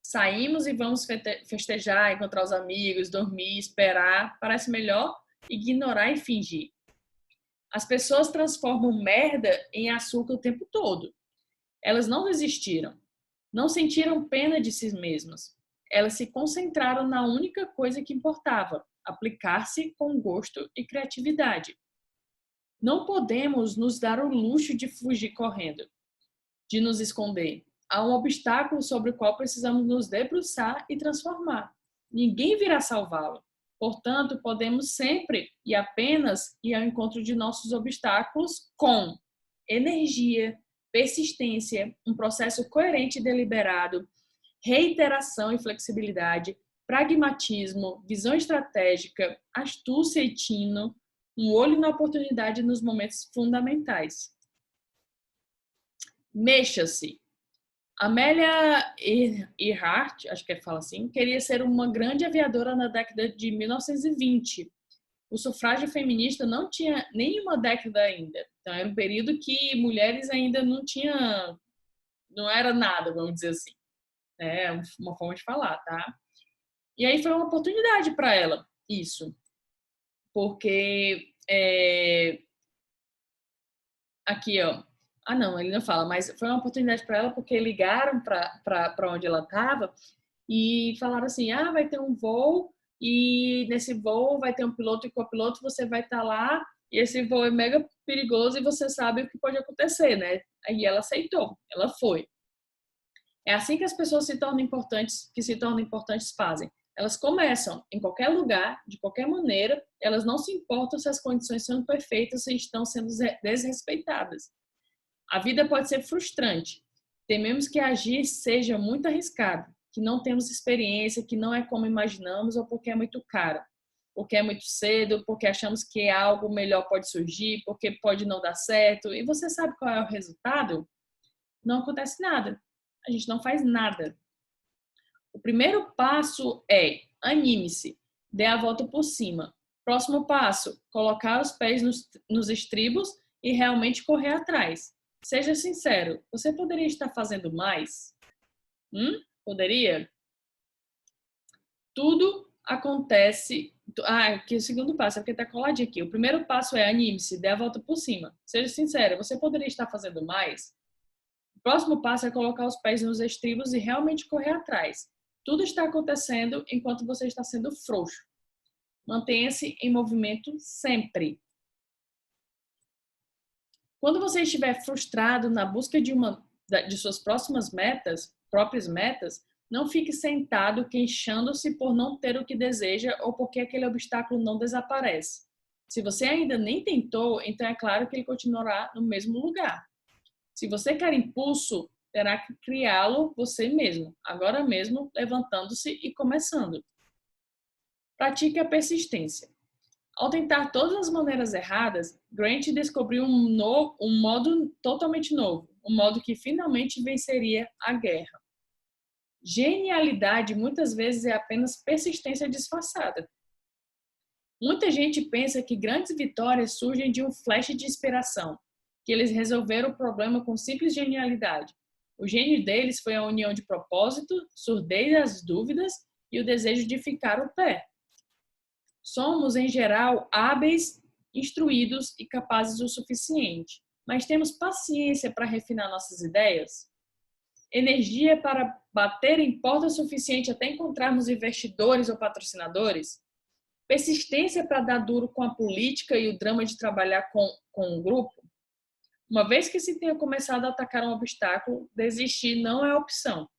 Saímos e vamos festejar, encontrar os amigos, dormir, esperar. Parece melhor ignorar e fingir. As pessoas transformam merda em açúcar o tempo todo. Elas não desistiram, não sentiram pena de si mesmas. Elas se concentraram na única coisa que importava, aplicar-se com gosto e criatividade. Não podemos nos dar o luxo de fugir correndo, de nos esconder. Há um obstáculo sobre o qual precisamos nos debruçar e transformar. Ninguém virá salvá-lo. Portanto, podemos sempre e apenas ir ao encontro de nossos obstáculos com energia, persistência, um processo coerente e deliberado, reiteração e flexibilidade, pragmatismo, visão estratégica, astúcia e tino, um olho na oportunidade nos momentos fundamentais. Mexa-se. Amélia Earhart, acho que fala assim, queria ser uma grande aviadora na década de 1920. O sufrágio feminista não tinha nenhuma década ainda. Então, era um período que mulheres ainda não era nada, vamos dizer assim. É uma forma de falar, tá? E aí foi uma oportunidade para ela, isso. Porque, aqui, ó. Ah, não, ele não fala, mas foi uma oportunidade para ela porque ligaram para onde ela estava e falaram assim: ah, vai ter um voo e nesse voo vai ter um piloto e copiloto, você vai estar lá e esse voo é mega perigoso e você sabe o que pode acontecer, né? Aí ela aceitou, ela foi. É assim que as pessoas se tornam importantes fazem. Elas começam em qualquer lugar, de qualquer maneira, elas não se importam se as condições são perfeitas e estão sendo desrespeitadas. A vida pode ser frustrante. Tememos que agir seja muito arriscado, que não temos experiência, que não é como imaginamos ou porque é muito caro, porque é muito cedo, porque achamos que algo melhor pode surgir, porque pode não dar certo. E você sabe qual é o resultado? Não acontece nada. A gente não faz nada. O primeiro passo é anime-se, dê a volta por cima. Próximo passo, colocar os pés nos estribos e realmente correr atrás. Seja sincero, você poderia estar fazendo mais? Poderia? Tudo acontece. Que o segundo passo é porque está coladinho aqui. O primeiro passo é anime-se, dê a volta por cima. Seja sincero, você poderia estar fazendo mais? O próximo passo é colocar os pés nos estribos e realmente correr atrás. Tudo está acontecendo enquanto você está sendo frouxo. Mantenha-se em movimento sempre. Quando você estiver frustrado na busca de suas próprias metas, não fique sentado queixando-se por não ter o que deseja ou porque aquele obstáculo não desaparece. Se você ainda nem tentou, então é claro que ele continuará no mesmo lugar. Se você quer impulso, terá que criá-lo você mesmo, agora mesmo, levantando-se e começando. Pratique a persistência. Ao tentar todas as maneiras erradas, Grant descobriu um modo totalmente novo, um modo que finalmente venceria a guerra. Genialidade muitas vezes é apenas persistência disfarçada. Muita gente pensa que grandes vitórias surgem de um flash de inspiração, que eles resolveram o problema com simples genialidade. O gênio deles foi a união de propósito, surdez às dúvidas e o desejo de ficar ao pé. Somos, em geral, hábeis, instruídos e capazes o suficiente, mas temos paciência para refinar nossas ideias? Energia para bater em porta suficiente até encontrarmos investidores ou patrocinadores? Persistência para dar duro com a política e o drama de trabalhar com um grupo? Uma vez que se tenha começado a atacar um obstáculo, desistir não é opção.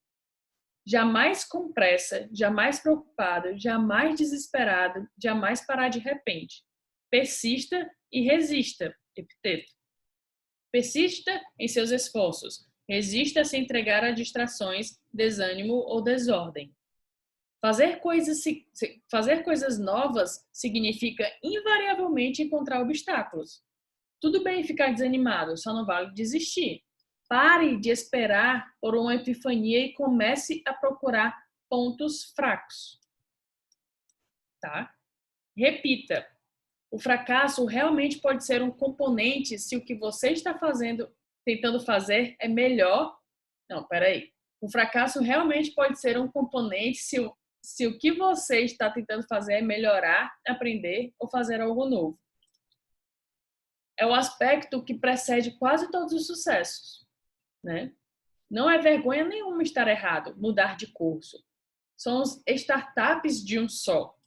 Jamais com pressa, jamais preocupado, jamais desesperado, jamais parar de repente. Persista e resista. Epiteto. Persista em seus esforços. Resista a se entregar a distrações, desânimo ou desordem. Fazer coisas novas significa invariavelmente encontrar obstáculos. Tudo bem ficar desanimado, só não vale desistir. Pare de esperar por uma epifania e comece a procurar pontos fracos. Tá? Repita. O fracasso realmente pode ser um componente se o que você está tentando fazer é melhor. Não, peraí. O fracasso realmente pode ser um componente se o que você está tentando fazer é melhorar, aprender ou fazer algo novo. É o aspecto que precede quase todos os sucessos, né? Não é vergonha nenhuma estar errado, mudar de curso. Somos startups de um só,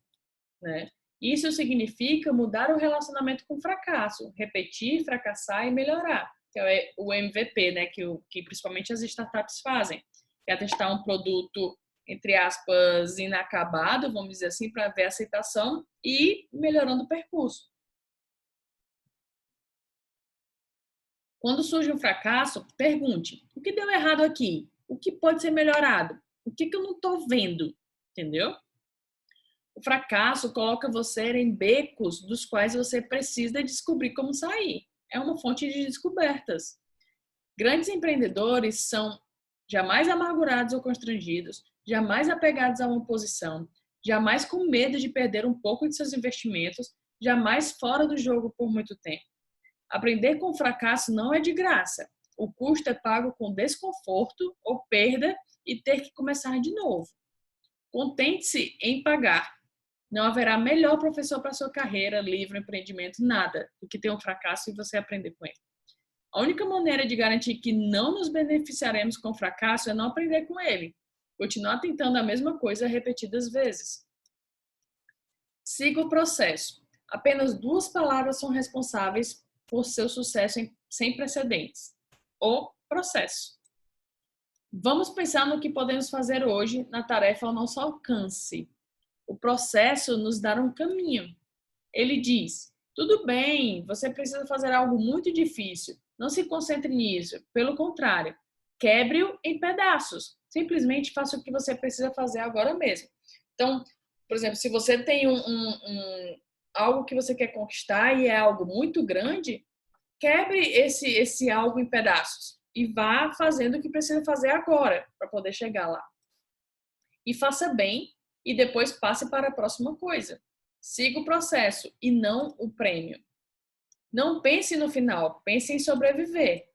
né? Isso significa mudar o relacionamento com o fracasso, repetir, fracassar e melhorar, que é o MVP, né? Que principalmente as startups fazem, que é testar um produto, entre aspas, inacabado, vamos dizer assim, para ver a aceitação e melhorando o percurso. Quando surge um fracasso, pergunte: o que deu errado aqui? O que pode ser melhorado? O que eu não estou vendo? Entendeu? O fracasso coloca você em becos dos quais você precisa descobrir como sair. É uma fonte de descobertas. Grandes empreendedores são jamais amargurados ou constrangidos, jamais apegados a uma posição, jamais com medo de perder um pouco de seus investimentos, jamais fora do jogo por muito tempo. Aprender com fracasso não é de graça. O custo é pago com desconforto ou perda e ter que começar de novo. Contente-se em pagar. Não haverá melhor professor para sua carreira, livro, empreendimento, nada do que ter um fracasso e você aprender com ele. A única maneira de garantir que não nos beneficiaremos com o fracasso é não aprender com ele. Continuar tentando a mesma coisa repetidas vezes. Siga o processo. Apenas 2 palavras são responsáveis por seu sucesso sem precedentes. O processo. Vamos pensar no que podemos fazer hoje na tarefa ao nosso alcance. O processo nos dá um caminho. Ele diz: tudo bem, você precisa fazer algo muito difícil. Não se concentre nisso. Pelo contrário, quebre-o em pedaços. Simplesmente faça o que você precisa fazer agora mesmo. Então, por exemplo, se você tem algo que você quer conquistar e é algo muito grande, quebre esse algo em pedaços e vá fazendo o que precisa fazer agora para poder chegar lá. E faça bem e depois passe para a próxima coisa. Siga o processo e não o prêmio. Não pense no final, pense em sobreviver.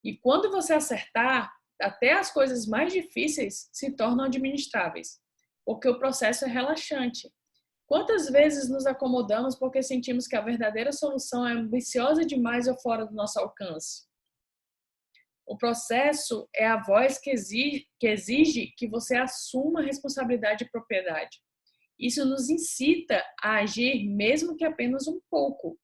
E quando você acertar, até as coisas mais difíceis se tornam administráveis, porque o processo é relaxante. Quantas vezes nos acomodamos porque sentimos que a verdadeira solução é ambiciosa demais ou fora do nosso alcance? O processo é a voz que exige que você assuma a responsabilidade e propriedade. Isso nos incita a agir, mesmo que apenas um pouco.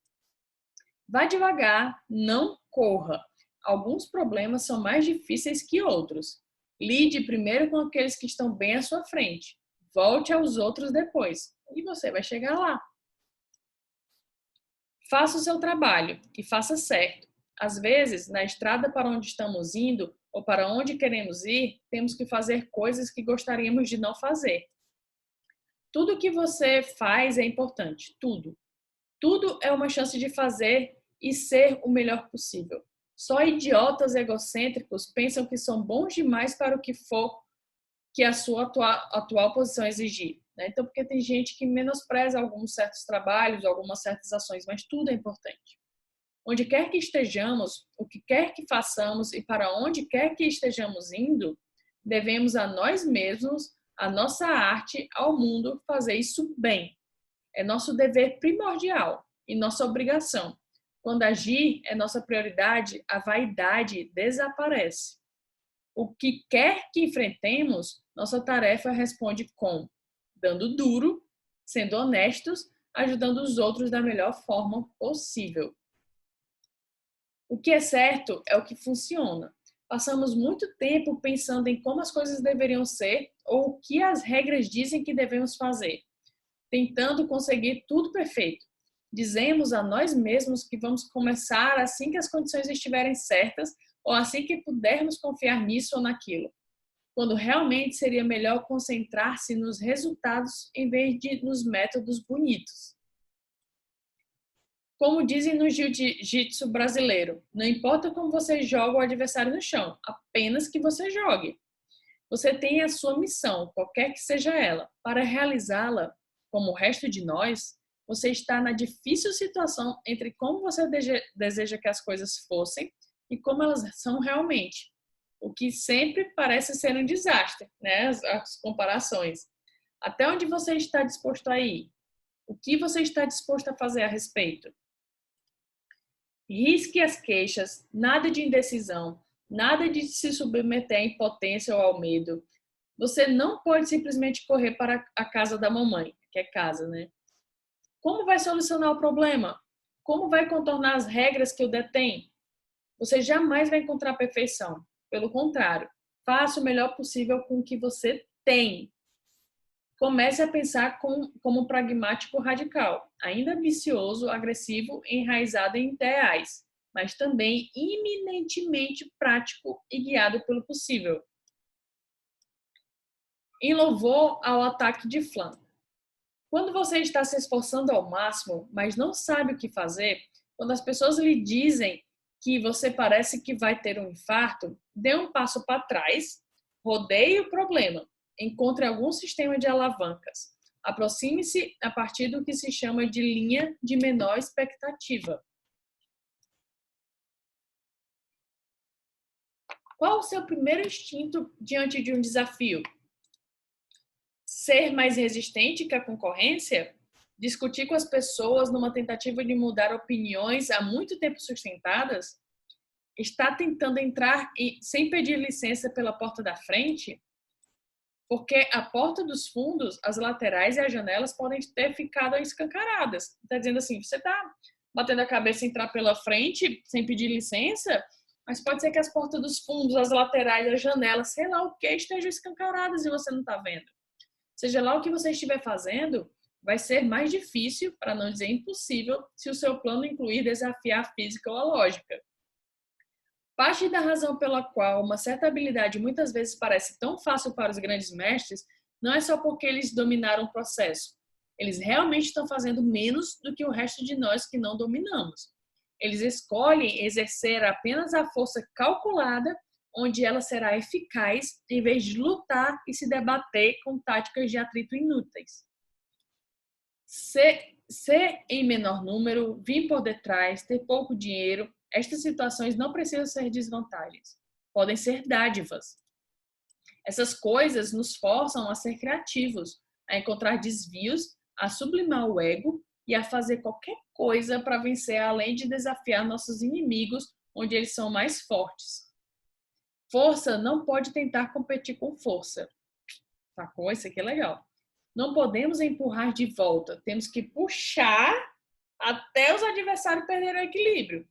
Vá devagar, não corra. Alguns problemas são mais difíceis que outros. Lide primeiro com aqueles que estão bem à sua frente. Volte aos outros depois e você vai chegar lá. Faça o seu trabalho e faça certo. Às vezes, na estrada para onde estamos indo ou para onde queremos ir, temos que fazer coisas que gostaríamos de não fazer. Tudo que você faz é importante, tudo. Tudo é uma chance de fazer e ser o melhor possível. Só idiotas egocêntricos pensam que são bons demais para o que for que a sua atual posição exigir. Né? Então, porque tem gente que menospreza alguns certos trabalhos, algumas certas ações, mas tudo é importante. Onde quer que estejamos, o que quer que façamos e para onde quer que estejamos indo, devemos a nós mesmos, a nossa arte, ao mundo, fazer isso bem. É nosso dever primordial e nossa obrigação. Quando agir é nossa prioridade, a vaidade desaparece. O que quer que enfrentemos, nossa tarefa responde com dando duro, sendo honestos, ajudando os outros da melhor forma possível. O que é certo é o que funciona. Passamos muito tempo pensando em como as coisas deveriam ser ou o que as regras dizem que devemos fazer, tentando conseguir tudo perfeito. Dizemos a nós mesmos que vamos começar assim que as condições estiverem certas ou assim que pudermos confiar nisso ou naquilo, quando realmente seria melhor concentrar-se nos resultados em vez de nos métodos bonitos. Como dizem no jiu-jitsu brasileiro, não importa como você joga o adversário no chão, apenas que você jogue. Você tem a sua missão, qualquer que seja ela. Para realizá-la, como o resto de nós, você está na difícil situação entre como você deseja que as coisas fossem e como elas são realmente. O que sempre parece ser um desastre, né? As comparações. Até onde você está disposto a ir? O que você está disposto a fazer a respeito? Risque as queixas, nada de indecisão, nada de se submeter à impotência ou ao medo. Você não pode simplesmente correr para a casa da mamãe, que é casa, né? Como vai solucionar o problema? Como vai contornar as regras que o detêm? Você jamais vai encontrar a perfeição. Pelo contrário, faça o melhor possível com o que você tem. Comece a pensar como um pragmático radical, ainda ambicioso, agressivo, enraizado em ideais, mas também eminentemente prático e guiado pelo possível. Em louvor ao ataque de flanco. Quando você está se esforçando ao máximo, mas não sabe o que fazer, quando as pessoas lhe dizem que você parece que vai ter um infarto, dê um passo para trás, rodeie o problema, encontre algum sistema de alavancas. Aproxime-se a partir do que se chama de linha de menor expectativa. Qual o seu primeiro instinto diante de um desafio? Ser mais resistente que a concorrência? Discutir com as pessoas numa tentativa de mudar opiniões há muito tempo sustentadas? Está tentando entrar sem pedir licença pela porta da frente? Porque a porta dos fundos, as laterais e as janelas podem ter ficado escancaradas. Está dizendo assim, você está batendo a cabeça e entrar pela frente sem pedir licença, mas pode ser que as portas dos fundos, as laterais, as janelas, sei lá o que, estejam escancaradas e você não está vendo. Seja lá o que você estiver fazendo, vai ser mais difícil, para não dizer impossível, se o seu plano incluir desafiar a física ou a lógica. Parte da razão pela qual uma certa habilidade muitas vezes parece tão fácil para os grandes mestres não é só porque eles dominaram o processo. Eles realmente estão fazendo menos do que o resto de nós que não dominamos. Eles escolhem exercer apenas a força calculada, onde ela será eficaz, em vez de lutar e se debater com táticas de atrito inúteis. Ser em menor número, vir por detrás, ter pouco dinheiro, estas situações não precisam ser desvantagens. Podem ser dádivas. Essas coisas nos forçam a ser criativos, a encontrar desvios, a sublimar o ego e a fazer qualquer coisa para vencer, além de desafiar nossos inimigos onde eles são mais fortes. Força não pode tentar competir com força. Sacou? Isso aqui é legal. Não podemos empurrar de volta. Temos que puxar até os adversários perderem o equilíbrio.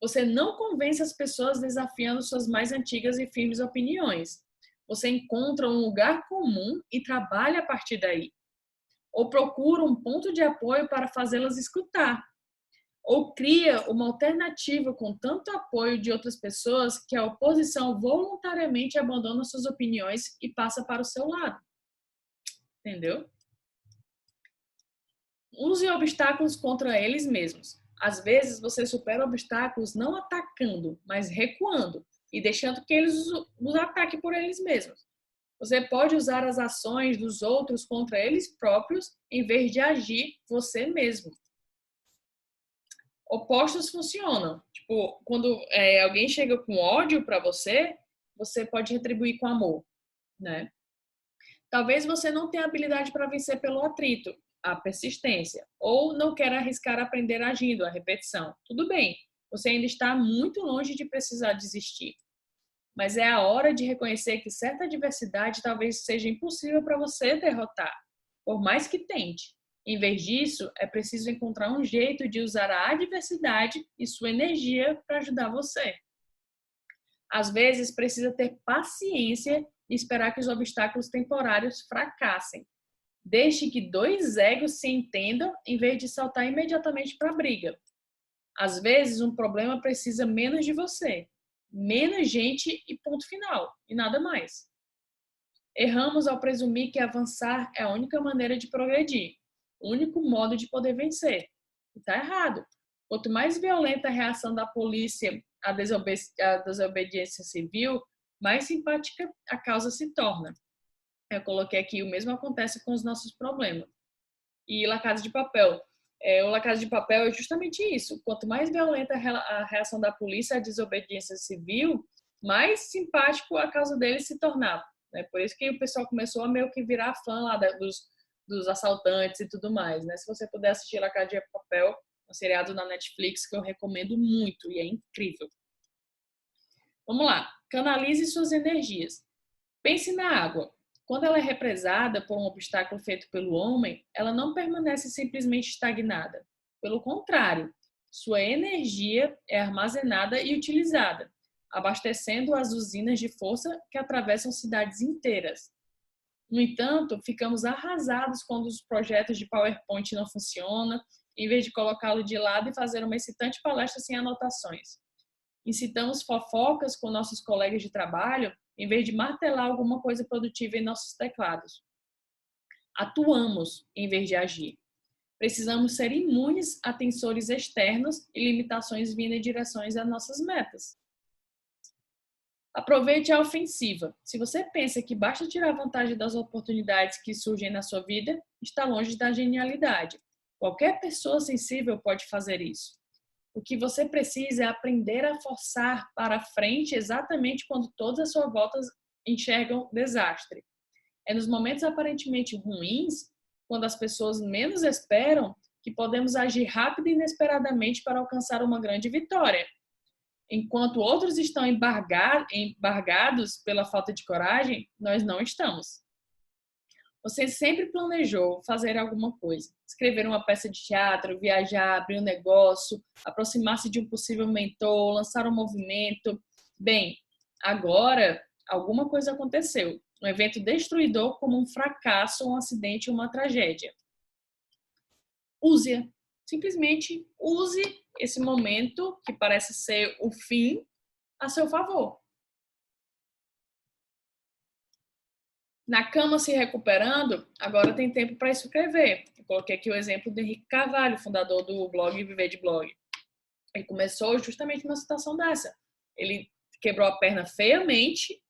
Você não convence as pessoas desafiando suas mais antigas e firmes opiniões. Você encontra um lugar comum e trabalha a partir daí. Ou procura um ponto de apoio para fazê-las escutar. Ou cria uma alternativa com tanto apoio de outras pessoas que a oposição voluntariamente abandona suas opiniões e passa para o seu lado. Entendeu? Use obstáculos contra eles mesmos. Às vezes, você supera obstáculos não atacando, mas recuando e deixando que eles os ataquem por eles mesmos. Você pode usar as ações dos outros contra eles próprios em vez de agir você mesmo. Opostos funcionam. Tipo, quando alguém chega com ódio para você, você pode retribuir com amor, né? Talvez você não tenha habilidade para vencer pelo atrito, a persistência, ou não quer arriscar aprender agindo, a repetição. Tudo bem, você ainda está muito longe de precisar desistir. Mas é a hora de reconhecer que certa adversidade talvez seja impossível para você derrotar, por mais que tente. Em vez disso, é preciso encontrar um jeito de usar a adversidade e sua energia para ajudar você. Às vezes, precisa ter paciência e esperar que os obstáculos temporários fracassem. Deixe que dois egos se entendam em vez de saltar imediatamente para a briga. Às vezes, um problema precisa menos de você, menos gente e ponto final, e nada mais. Erramos ao presumir que avançar é a única maneira de progredir, o único modo de poder vencer. E está errado. Quanto mais violenta a reação da polícia à desobediência civil, mais simpática a causa se torna. Eu coloquei aqui, o mesmo acontece com os nossos problemas. E La Casa de Papel. O La Casa de Papel é justamente isso. Quanto mais violenta a reação da polícia à desobediência civil, mais simpático a causa deles se tornava. Por isso que o pessoal começou a meio que virar fã lá dos assaltantes e tudo mais. Se você puder assistir La Casa de Papel, um seriado na Netflix que eu recomendo muito e é incrível. Vamos lá. Canalize suas energias. Pense na água. Quando ela é represada por um obstáculo feito pelo homem, ela não permanece simplesmente estagnada. Pelo contrário, sua energia é armazenada e utilizada, abastecendo as usinas de força que atravessam cidades inteiras. No entanto, ficamos arrasados quando os projetos de PowerPoint não funcionam, em vez de colocá-lo de lado e fazer uma excitante palestra sem anotações. Incitamos fofocas com nossos colegas de trabalho, em vez de martelar alguma coisa produtiva em nossos teclados. atuamos em vez de agir. Precisamos ser imunes a tensores externos e limitações vindo em direções às nossas metas. Aproveite a ofensiva. Se você pensa que basta tirar vantagem das oportunidades que surgem na sua vida, está longe da genialidade. Qualquer pessoa sensível pode fazer isso. O que você precisa é aprender a forçar para frente exatamente quando todas as suas voltas enxergam desastre. É nos momentos aparentemente ruins, quando as pessoas menos esperam, que podemos agir rápido e inesperadamente para alcançar uma grande vitória. Enquanto outros estão embargados pela falta de coragem, nós não estamos. Você sempre planejou fazer alguma coisa, escrever uma peça de teatro, viajar, abrir um negócio, aproximar-se de um possível mentor, lançar um movimento. Bem, agora alguma coisa aconteceu. Um evento destruidor como um fracasso, um acidente ou uma tragédia. Use-a. Simplesmente use esse momento, que parece ser o fim, a seu favor. Na cama se recuperando, agora tem tempo para escrever. Eu coloquei aqui o exemplo do Henrique Carvalho, fundador do blog Viver de Blog. Ele começou justamente numa situação dessa. Ele quebrou a perna feiamente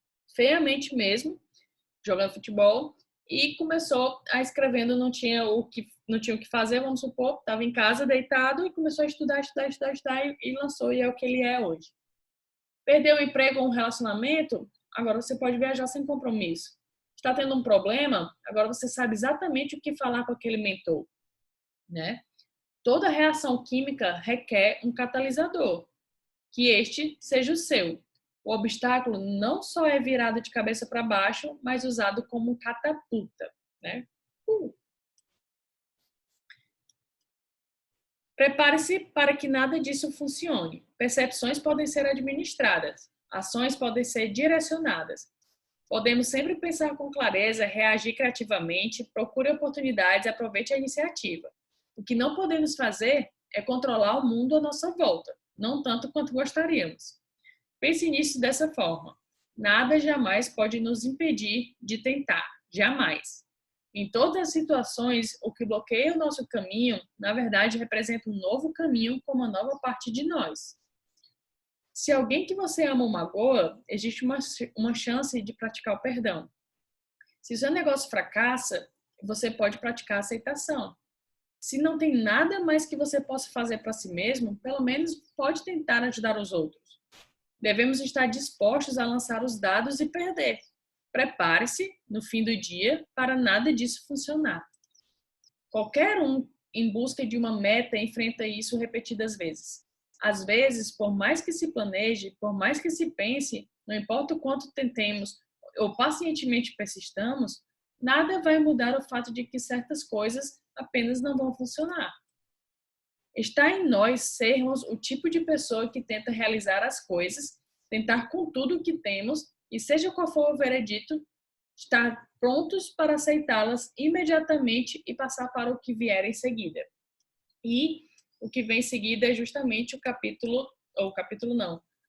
mesmo, jogando futebol, e começou a escrevendo, não tinha o que fazer, vamos supor, estava em casa deitado e começou a estudar e lançou, e é o que ele é hoje. Perdeu o emprego ou um relacionamento, agora você pode viajar sem compromisso. Está tendo um problema, agora você sabe exatamente o que falar com aquele mentor, né? Toda reação química requer um catalisador, que este seja o seu. O obstáculo não só é virado de cabeça para baixo, mas usado como catapulta, né? Prepare-se para que nada disso funcione. Percepções podem ser administradas, ações podem ser direcionadas. Podemos sempre pensar com clareza, reagir criativamente, procure oportunidades, aproveite a iniciativa. O que não podemos fazer é controlar o mundo à nossa volta, não tanto quanto gostaríamos. Pense nisso dessa forma. Nada jamais pode nos impedir de tentar, jamais. Em todas as situações, o que bloqueia o nosso caminho, na verdade, representa um novo caminho com uma nova parte de nós. Se alguém que você ama o magoa, existe uma chance de praticar o perdão. Se o seu negócio fracassa, você pode praticar a aceitação. Se não tem nada mais que você possa fazer para si mesmo, pelo menos pode tentar ajudar os outros. Devemos estar dispostos a lançar os dados e perder. Prepare-se, no fim do dia, para nada disso funcionar. Qualquer um em busca de uma meta enfrenta isso repetidas vezes. Às vezes, por mais que se planeje, por mais que se pense, não importa o quanto tentemos ou pacientemente persistamos, nada vai mudar o fato de que certas coisas apenas não vão funcionar. Está em nós sermos o tipo de pessoa que tenta realizar as coisas, tentar com tudo o que temos e, seja qual for o veredito, estar prontos para aceitá-las imediatamente e passar para o que vier em seguida. E o que vem em seguida é justamente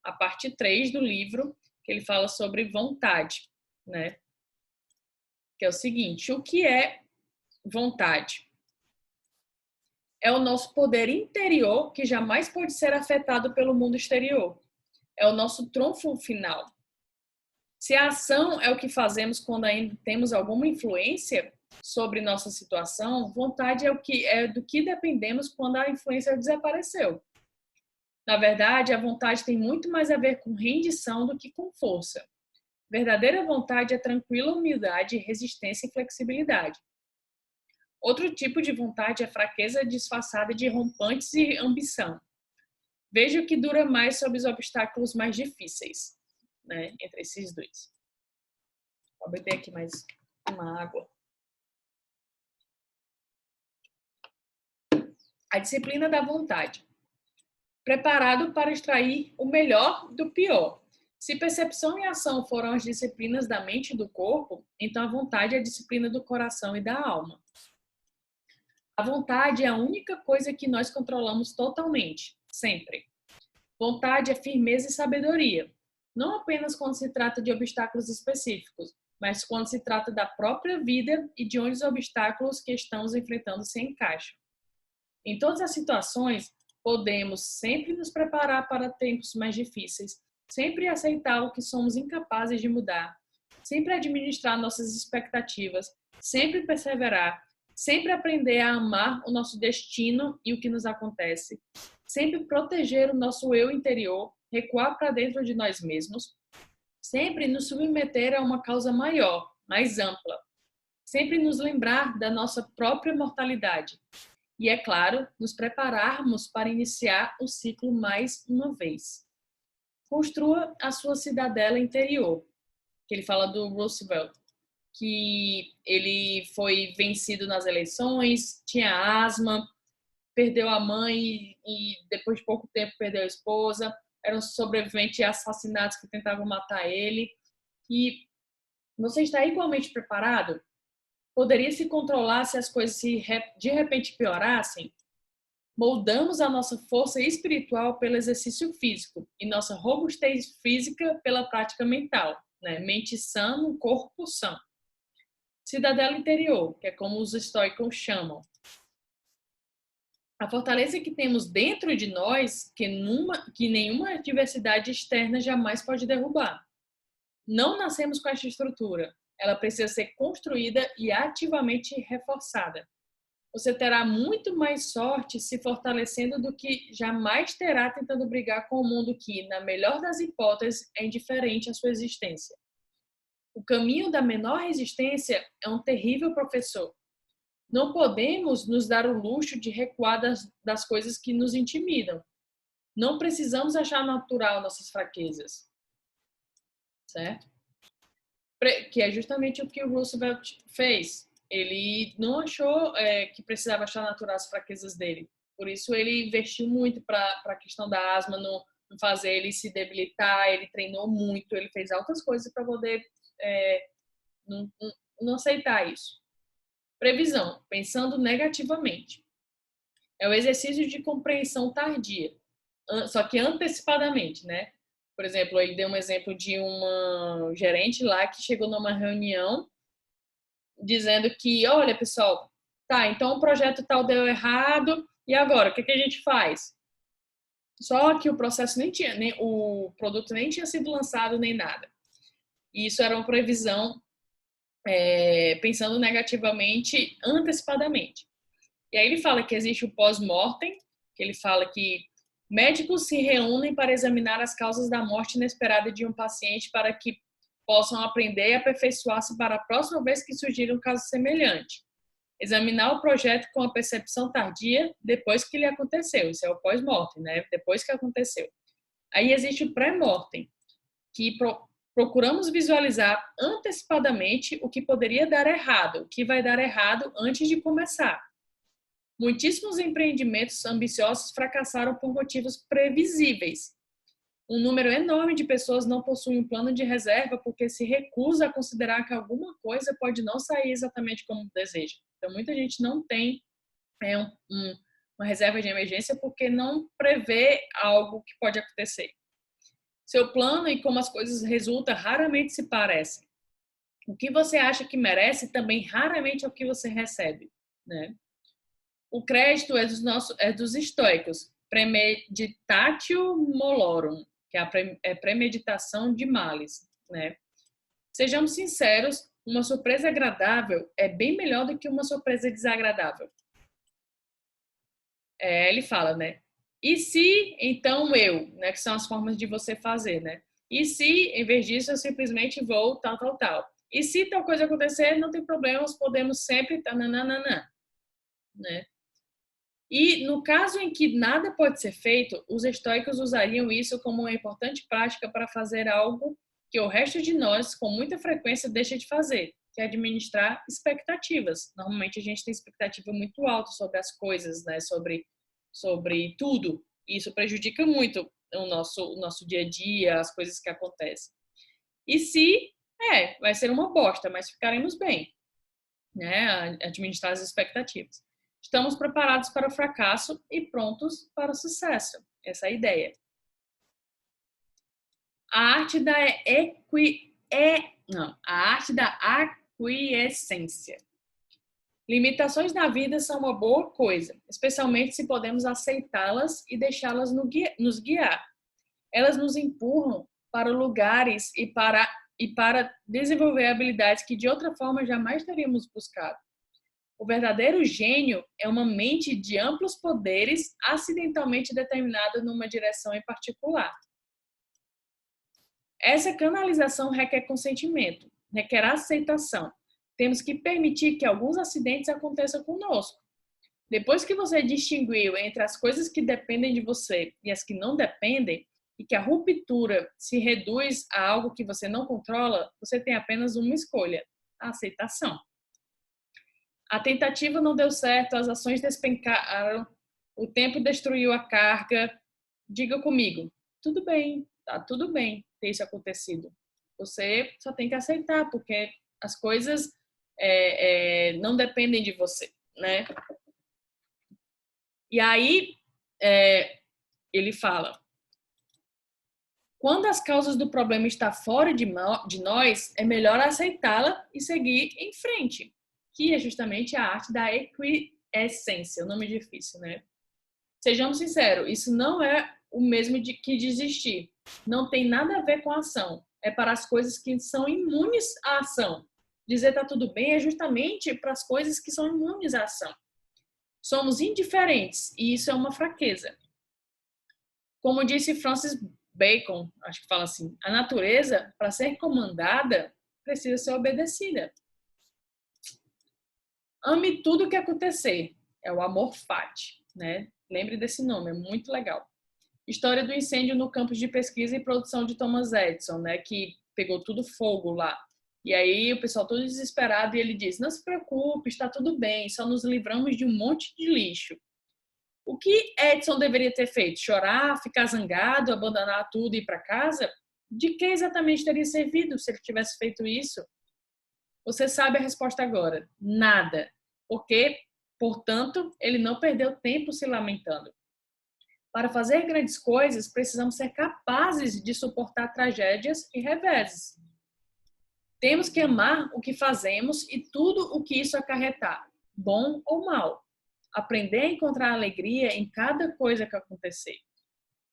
a parte 3 do livro, que ele fala sobre vontade, né? Que é o seguinte: o que é vontade? É o nosso poder interior que jamais pode ser afetado pelo mundo exterior. É o nosso trunfo final. Se a ação é o que fazemos quando ainda temos alguma influência sobre nossa situação, vontade é do que dependemos quando a influência desapareceu. Na verdade, a vontade tem muito mais a ver com rendição do que com força. Verdadeira vontade é tranquila humildade, resistência e flexibilidade. Outro tipo de vontade é fraqueza disfarçada de rompantes e ambição. Veja o que dura mais sob os obstáculos mais difíceis, né, entre esses dois. Vou beber aqui mais uma água. A disciplina da vontade. Preparado para extrair o melhor do pior. Se percepção e ação foram as disciplinas da mente e do corpo, então a vontade é a disciplina do coração e da alma. A vontade é a única coisa que nós controlamos totalmente, sempre. Vontade é firmeza e sabedoria, não apenas quando se trata de obstáculos específicos, mas quando se trata da própria vida e de onde os obstáculos que estamos enfrentando se encaixam. Em todas as situações, podemos sempre nos preparar para tempos mais difíceis, sempre aceitar o que somos incapazes de mudar, sempre administrar nossas expectativas, sempre perseverar, sempre aprender a amar o nosso destino e o que nos acontece, sempre proteger o nosso eu interior, recuar para dentro de nós mesmos, sempre nos submeter a uma causa maior, mais ampla, sempre nos lembrar da nossa própria mortalidade e, é claro, nos prepararmos para iniciar o ciclo mais uma vez. Construa a sua cidadela interior, que ele fala do Roosevelt, que ele foi vencido nas eleições, tinha asma, perdeu a mãe e depois de pouco tempo perdeu a esposa, era um sobrevivente a assassinatos que tentavam matar ele. E você está igualmente preparado? Poderia se controlar se as coisas de repente piorassem? Moldamos a nossa força espiritual pelo exercício físico e nossa robustez física pela prática mental, né? Mente sã, no corpo são. Cidadela interior, que é como os estoicos chamam. A fortaleza que temos dentro de nós, que nenhuma adversidade externa jamais pode derrubar. Não nascemos com esta estrutura. Ela precisa ser construída e ativamente reforçada. Você terá muito mais sorte se fortalecendo do que jamais terá tentando brigar com o mundo que, na melhor das hipóteses, é indiferente à sua existência. O caminho da menor resistência é um terrível professor. Não podemos nos dar o luxo de recuar das coisas que nos intimidam. Não precisamos achar natural nossas fraquezas. Certo? Que é justamente o que o Roosevelt fez. Ele não achou que precisava achar natural as fraquezas dele. Por isso ele investiu muito para a questão da asma, não fazer ele se debilitar, ele treinou muito, ele fez altas coisas para poder não aceitar isso. Previsão, pensando negativamente. É o exercício de compreensão tardia, só que antecipadamente, né? Por exemplo, ele deu um exemplo de uma gerente lá que chegou numa reunião dizendo que, olha, pessoal, tá, então o projeto tal deu errado, e agora, o que a gente faz? Só que o processo o produto nem tinha sido lançado nem nada. E isso era uma previsão pensando negativamente, antecipadamente. E aí ele fala que existe o pós-mortem, que ele fala que médicos se reúnem para examinar as causas da morte inesperada de um paciente para que possam aprender e aperfeiçoar-se para a próxima vez que surgir um caso semelhante. Examinar o projeto com a percepção tardia depois que lhe aconteceu. Isso é o pós-mortem, né? Depois que aconteceu. Aí existe o pré-mortem, que procuramos visualizar antecipadamente o que poderia dar errado, o que vai dar errado antes de começar. Muitíssimos empreendimentos ambiciosos fracassaram por motivos previsíveis. Um número enorme de pessoas não possui um plano de reserva porque se recusa a considerar que alguma coisa pode não sair exatamente como deseja. Então, muita gente não tem uma reserva de emergência porque não prevê algo que pode acontecer. Seu plano e como as coisas resultam raramente se parecem. O que você acha que merece também raramente é o que você recebe, né? O crédito é dos estoicos, premeditatio malorum, que é a premeditação de males, né? Sejamos sinceros, uma surpresa agradável é bem melhor do que uma surpresa desagradável. Ele fala, né? E se, então eu, né? Que são as formas de você fazer, né? E se, em vez disso, eu simplesmente vou tal. E se tal coisa acontecer, não tem problemas, podemos sempre tananana, né? E no caso em que nada pode ser feito, os estoicos usariam isso como uma importante prática para fazer algo que o resto de nós, com muita frequência, deixa de fazer, que é administrar expectativas. Normalmente a gente tem expectativa muito alta sobre as coisas, né? Sobre tudo. E isso prejudica muito o nosso dia a dia, as coisas que acontecem. E se, vai ser uma bosta, mas ficaremos bem, né? Administrar as expectativas. Estamos preparados para o fracasso e prontos para o sucesso. Essa é a ideia. A arte da a arte da aquiescência. Limitações na vida são uma boa coisa, especialmente se podemos aceitá-las e deixá-las nos guiar. Elas nos empurram para lugares e para desenvolver habilidades que de outra forma jamais teríamos buscado. O verdadeiro gênio é uma mente de amplos poderes acidentalmente determinada numa direção em particular. Essa canalização requer consentimento, requer aceitação. Temos que permitir que alguns acidentes aconteçam conosco. Depois que você distinguiu entre as coisas que dependem de você e as que não dependem, e que a ruptura se reduz a algo que você não controla, você tem apenas uma escolha: a aceitação. A tentativa não deu certo, as ações despencaram, o tempo destruiu a carga. Diga comigo, tudo bem, tá tudo bem ter isso acontecido. Você só tem que aceitar, porque as coisas não dependem de você, né? E aí, ele fala: quando as causas do problema estão fora de nós, é melhor aceitá-la e seguir em frente, que é justamente a arte da equiescência, o nome difícil, né? Sejamos sinceros, isso não é o mesmo que desistir. Não tem nada a ver com a ação. É para as coisas que são imunes à ação. Dizer tá tudo bem é justamente para as coisas que são imunes à ação. Somos indiferentes e isso é uma fraqueza. Como disse Francis Bacon, acho que fala assim, a natureza, para ser comandada, precisa ser obedecida. Ame tudo o que acontecer. É o amor fati, né? Lembre desse nome, é muito legal. História do incêndio no campus de pesquisa e produção de Thomas Edison, né? Que pegou tudo fogo lá. E aí o pessoal todo desesperado e ele diz: não se preocupe, está tudo bem, só nos livramos de um monte de lixo. O que Edison deveria ter feito? Chorar, ficar zangado, abandonar tudo e ir para casa? De que exatamente teria servido se ele tivesse feito isso? Você sabe a resposta agora. Nada. Porque, portanto, ele não perdeu tempo se lamentando. Para fazer grandes coisas, precisamos ser capazes de suportar tragédias e reveses. Temos que amar o que fazemos e tudo o que isso acarretar, bom ou mal. Aprender a encontrar alegria em cada coisa que acontecer.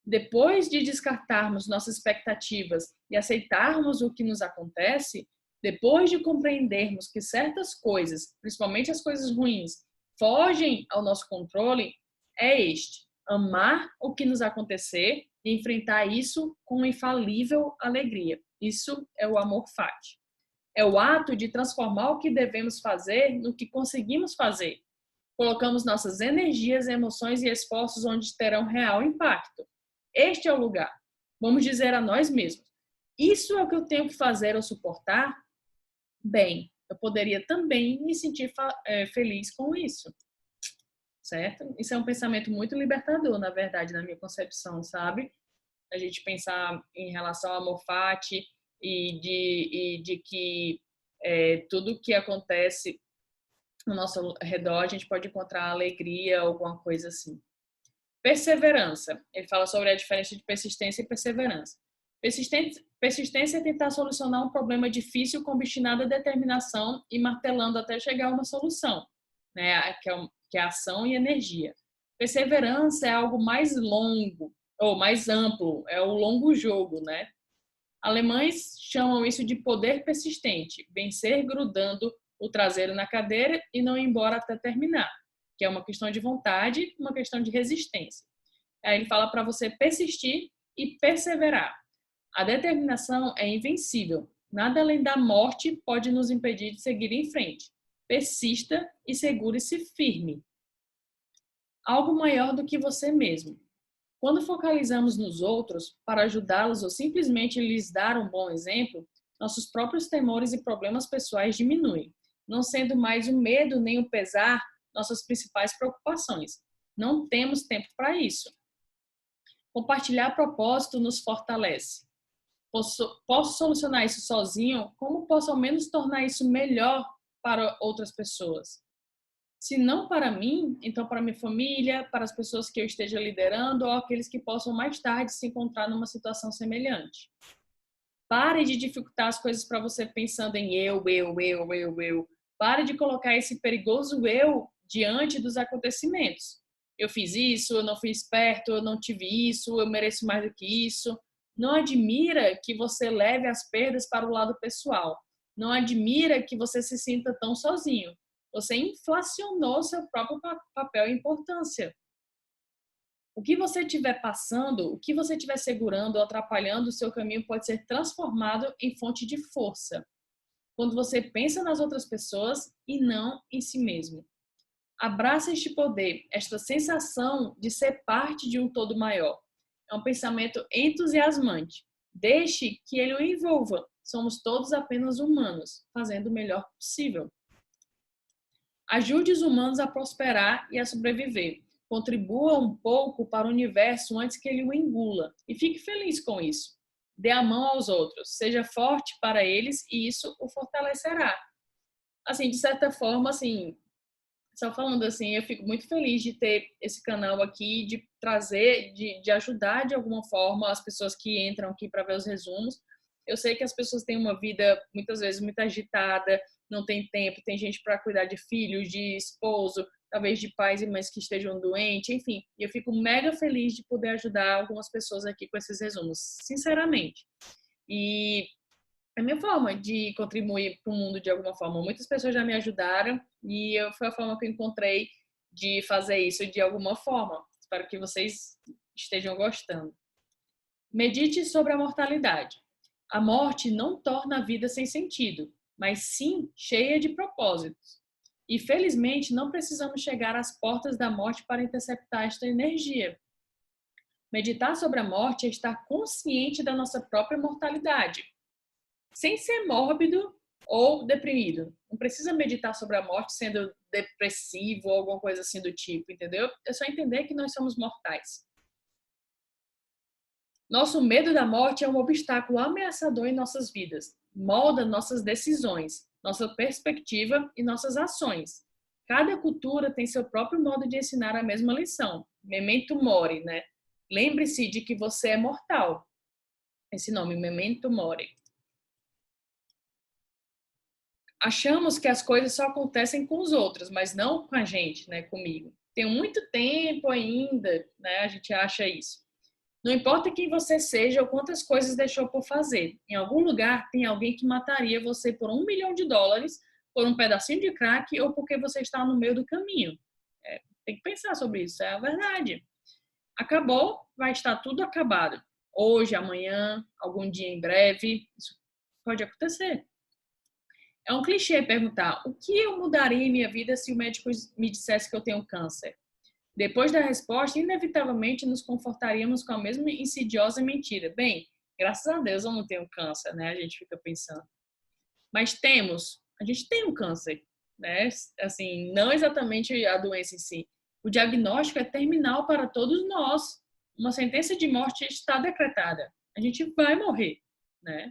Depois de descartarmos nossas expectativas e aceitarmos o que nos acontece, depois de compreendermos que certas coisas, principalmente as coisas ruins, fogem ao nosso controle, é este: amar o que nos acontecer e enfrentar isso com infalível alegria. Isso é o amor fati. É o ato de transformar o que devemos fazer no que conseguimos fazer. Colocamos nossas energias, emoções e esforços onde terão real impacto. Este é o lugar. Vamos dizer a nós mesmos: isso é o que eu tenho que fazer ou suportar? Bem, eu poderia também me sentir feliz com isso. Certo? Isso é um pensamento muito libertador, na verdade, na minha concepção, sabe? A gente pensar em relação ao amor fati e de que tudo que acontece no nosso redor, a gente pode encontrar alegria, alguma coisa assim. Perseverança. Ele fala sobre a diferença de persistência e perseverança. Persistência é tentar solucionar um problema difícil com obstinada determinação e martelando até chegar a uma solução, né? Que é ação e energia. Perseverança é algo mais longo, ou mais amplo, é o longo jogo, né? Alemães chamam isso de poder persistente, vencer grudando o traseiro na cadeira e não ir embora até terminar, que é uma questão de vontade, uma questão de resistência. Aí ele fala para você persistir e perseverar. A determinação é invencível. Nada além da morte pode nos impedir de seguir em frente. Persista e segure-se firme. Algo maior do que você mesmo. Quando focalizamos nos outros para ajudá-los ou simplesmente lhes dar um bom exemplo, nossos próprios temores e problemas pessoais diminuem, não sendo mais o medo nem o pesar nossas principais preocupações. Não temos tempo para isso. Compartilhar propósito nos fortalece. Posso solucionar isso sozinho? Como posso ao menos tornar isso melhor para outras pessoas? Se não para mim, então para minha família, para as pessoas que eu esteja liderando ou aqueles que possam mais tarde se encontrar numa situação semelhante. Pare de dificultar as coisas para você pensando em eu. Pare de colocar esse perigoso eu diante dos acontecimentos. Eu fiz isso, eu não fui esperto, eu não tive isso, eu mereço mais do que isso. Não admira que você leve as perdas para o lado pessoal. Não admira que você se sinta tão sozinho. Você inflacionou seu próprio papel e importância. O que você estiver passando, o que você estiver segurando ou atrapalhando o seu caminho pode ser transformado em fonte de força. Quando você pensa nas outras pessoas e não em si mesmo. Abraça este poder, esta sensação de ser parte de um todo maior. É um pensamento entusiasmante. Deixe que ele o envolva. Somos todos apenas humanos, fazendo o melhor possível. Ajude os humanos a prosperar e a sobreviver. Contribua um pouco para o universo antes que ele o engula. E fique feliz com isso. Dê a mão aos outros. Seja forte para eles e isso o fortalecerá. Assim, de certa forma, assim, só falando assim, eu fico muito feliz de ter esse canal aqui, de trazer, de ajudar de alguma forma as pessoas que entram aqui para ver os resumos. Eu sei que as pessoas têm uma vida muitas vezes muito agitada, não tem tempo, tem gente para cuidar de filhos, de esposo, talvez de pais e mães que estejam doentes, enfim. E eu fico mega feliz de poder ajudar algumas pessoas aqui com esses resumos, sinceramente. E é a minha forma de contribuir para o mundo de alguma forma. Muitas pessoas já me ajudaram e foi a forma que eu encontrei de fazer isso de alguma forma. Espero que vocês estejam gostando. Medite sobre a mortalidade. A morte não torna a vida sem sentido, mas sim cheia de propósitos. E felizmente não precisamos chegar às portas da morte para interceptar esta energia. Meditar sobre a morte é estar consciente da nossa própria mortalidade, sem ser mórbido ou deprimido. Não precisa meditar sobre a morte sendo depressivo ou alguma coisa assim do tipo, entendeu? É só entender que nós somos mortais. Nosso medo da morte é um obstáculo ameaçador em nossas vidas. Molda nossas decisões, nossa perspectiva e nossas ações. Cada cultura tem seu próprio modo de ensinar a mesma lição. Memento mori, né? Lembre-se de que você é mortal. Esse nome, Memento mori. Achamos que as coisas só acontecem com os outros, mas não com a gente, né? Comigo. Tem muito tempo ainda, né? A gente acha isso. Não importa quem você seja ou quantas coisas deixou por fazer. Em algum lugar tem alguém que mataria você por $1 milhão, por um pedacinho de crack ou porque você está no meio do caminho. Tem que pensar sobre isso, é a verdade. Acabou, vai estar tudo acabado. Hoje, amanhã, algum dia em breve, isso pode acontecer. É um clichê perguntar o que eu mudaria em minha vida se o médico me dissesse que eu tenho câncer. Depois da resposta, inevitavelmente nos confortaríamos com a mesma insidiosa mentira. Bem, graças a Deus eu não tenho câncer, né? A gente fica pensando. Mas a gente tem um câncer, né? Assim, não exatamente a doença em si. O diagnóstico é terminal para todos nós. Uma sentença de morte está decretada. A gente vai morrer, né?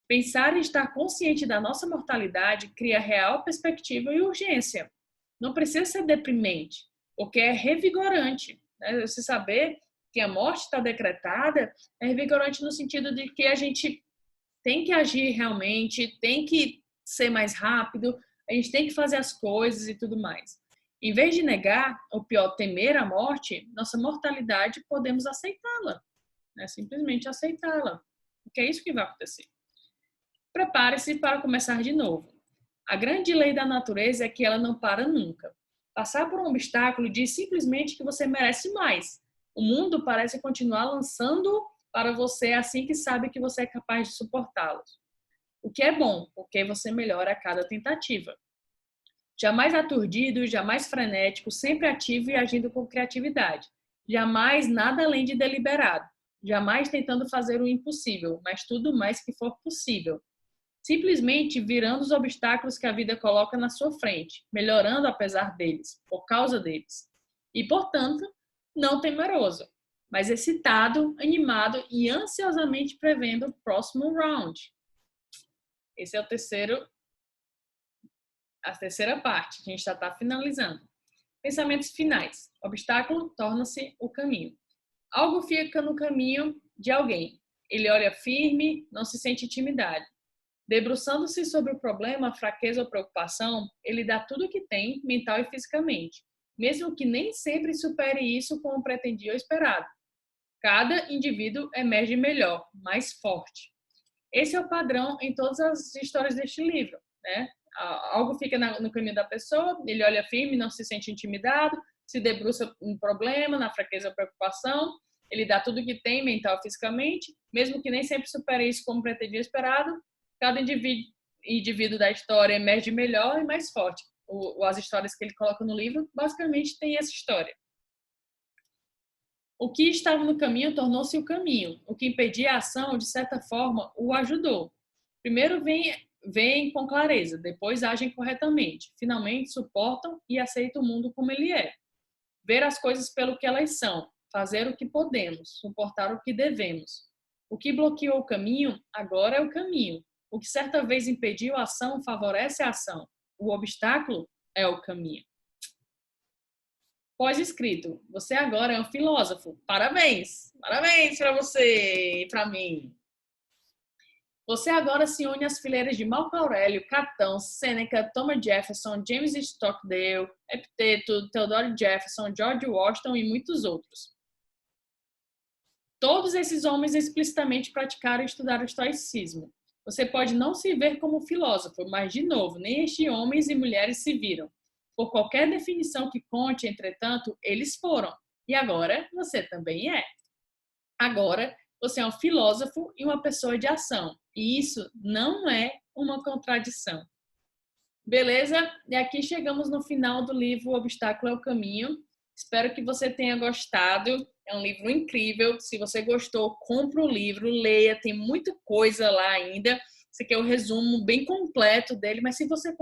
Pensar e estar consciente da nossa mortalidade cria real perspectiva e urgência. Não precisa ser deprimente, porque é revigorante. Né? Você saber que a morte está decretada é revigorante no sentido de que a gente tem que agir realmente, tem que ser mais rápido, a gente tem que fazer as coisas e tudo mais. Em vez de negar, ou pior, temer a morte, nossa mortalidade, podemos aceitá-la. Né? Simplesmente aceitá-la. Porque é isso que vai acontecer. Prepare-se para começar de novo. A grande lei da natureza é que ela não para nunca. Passar por um obstáculo diz simplesmente que você merece mais. O mundo parece continuar lançando para você assim que sabe que você é capaz de suportá-los. O que é bom, porque você melhora a cada tentativa. Jamais aturdido, jamais frenético, sempre ativo e agindo com criatividade. Jamais nada além de deliberado. Jamais tentando fazer o impossível, mas tudo mais que for possível. Simplesmente virando os obstáculos que a vida coloca na sua frente, melhorando apesar deles, por causa deles. E, portanto, não temeroso, mas excitado, animado e ansiosamente prevendo o próximo round. Esse é a terceira parte, a gente já está finalizando. Pensamentos finais. Obstáculo torna-se o caminho. Algo fica no caminho de alguém. ele olha firme, não se sente intimidado. Debruçando-se sobre o problema, fraqueza ou preocupação, ele dá tudo o que tem, mental e fisicamente, mesmo que nem sempre supere isso como pretendia ou esperado. Cada indivíduo emerge melhor, mais forte. Esse é o padrão em todas as histórias deste livro, né? Algo fica no caminho da pessoa, ele olha firme, não se sente intimidado, se debruça um problema, na fraqueza ou preocupação, ele dá tudo que tem, mental e fisicamente, mesmo que nem sempre supere isso como pretendia esperado, cada indivíduo da história emerge melhor e mais forte. As histórias que ele coloca no livro, basicamente, tem essa história. O que estava no caminho tornou-se o caminho. O que impedia a ação, de certa forma, o ajudou. Primeiro veem com clareza, depois agem corretamente. Finalmente, suportam e aceitam o mundo como ele é. Ver as coisas pelo que elas são. Fazer o que podemos. Suportar o que devemos. O que bloqueou o caminho, agora é o caminho. O que certa vez impediu a ação, favorece a ação. O obstáculo é o caminho. Pós-escrito. Você agora é um filósofo. Parabéns! Parabéns para você e para mim. Você agora se une às fileiras de Marco Aurélio, Catão, Sêneca, Thomas Jefferson, James Stockdale, Epicteto, Theodore Jefferson, George Washington e muitos outros. Todos esses homens explicitamente praticaram e estudaram o estoicismo. Você pode não se ver como filósofo, mas, de novo, nem estes homens e mulheres se viram. Por qualquer definição que conte, entretanto, eles foram. E agora você também é. Agora você é um filósofo e uma pessoa de ação. E isso não é uma contradição. Beleza? E aqui chegamos no final do livro O Obstáculo é o Caminho. Espero que você tenha gostado. É um livro incrível. Se você gostou, compre o livro, leia. Tem muita coisa lá ainda. Você quer o resumo bem completo dele, mas se você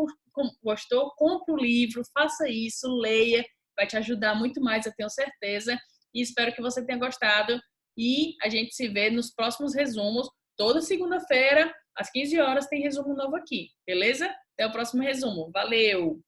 gostou, compre o livro, faça isso, leia. Vai te ajudar muito mais, eu tenho certeza. E espero que você tenha gostado. E a gente se vê nos próximos resumos. Toda segunda-feira, às 15 horas, tem resumo novo aqui. Beleza? Até o próximo resumo. Valeu!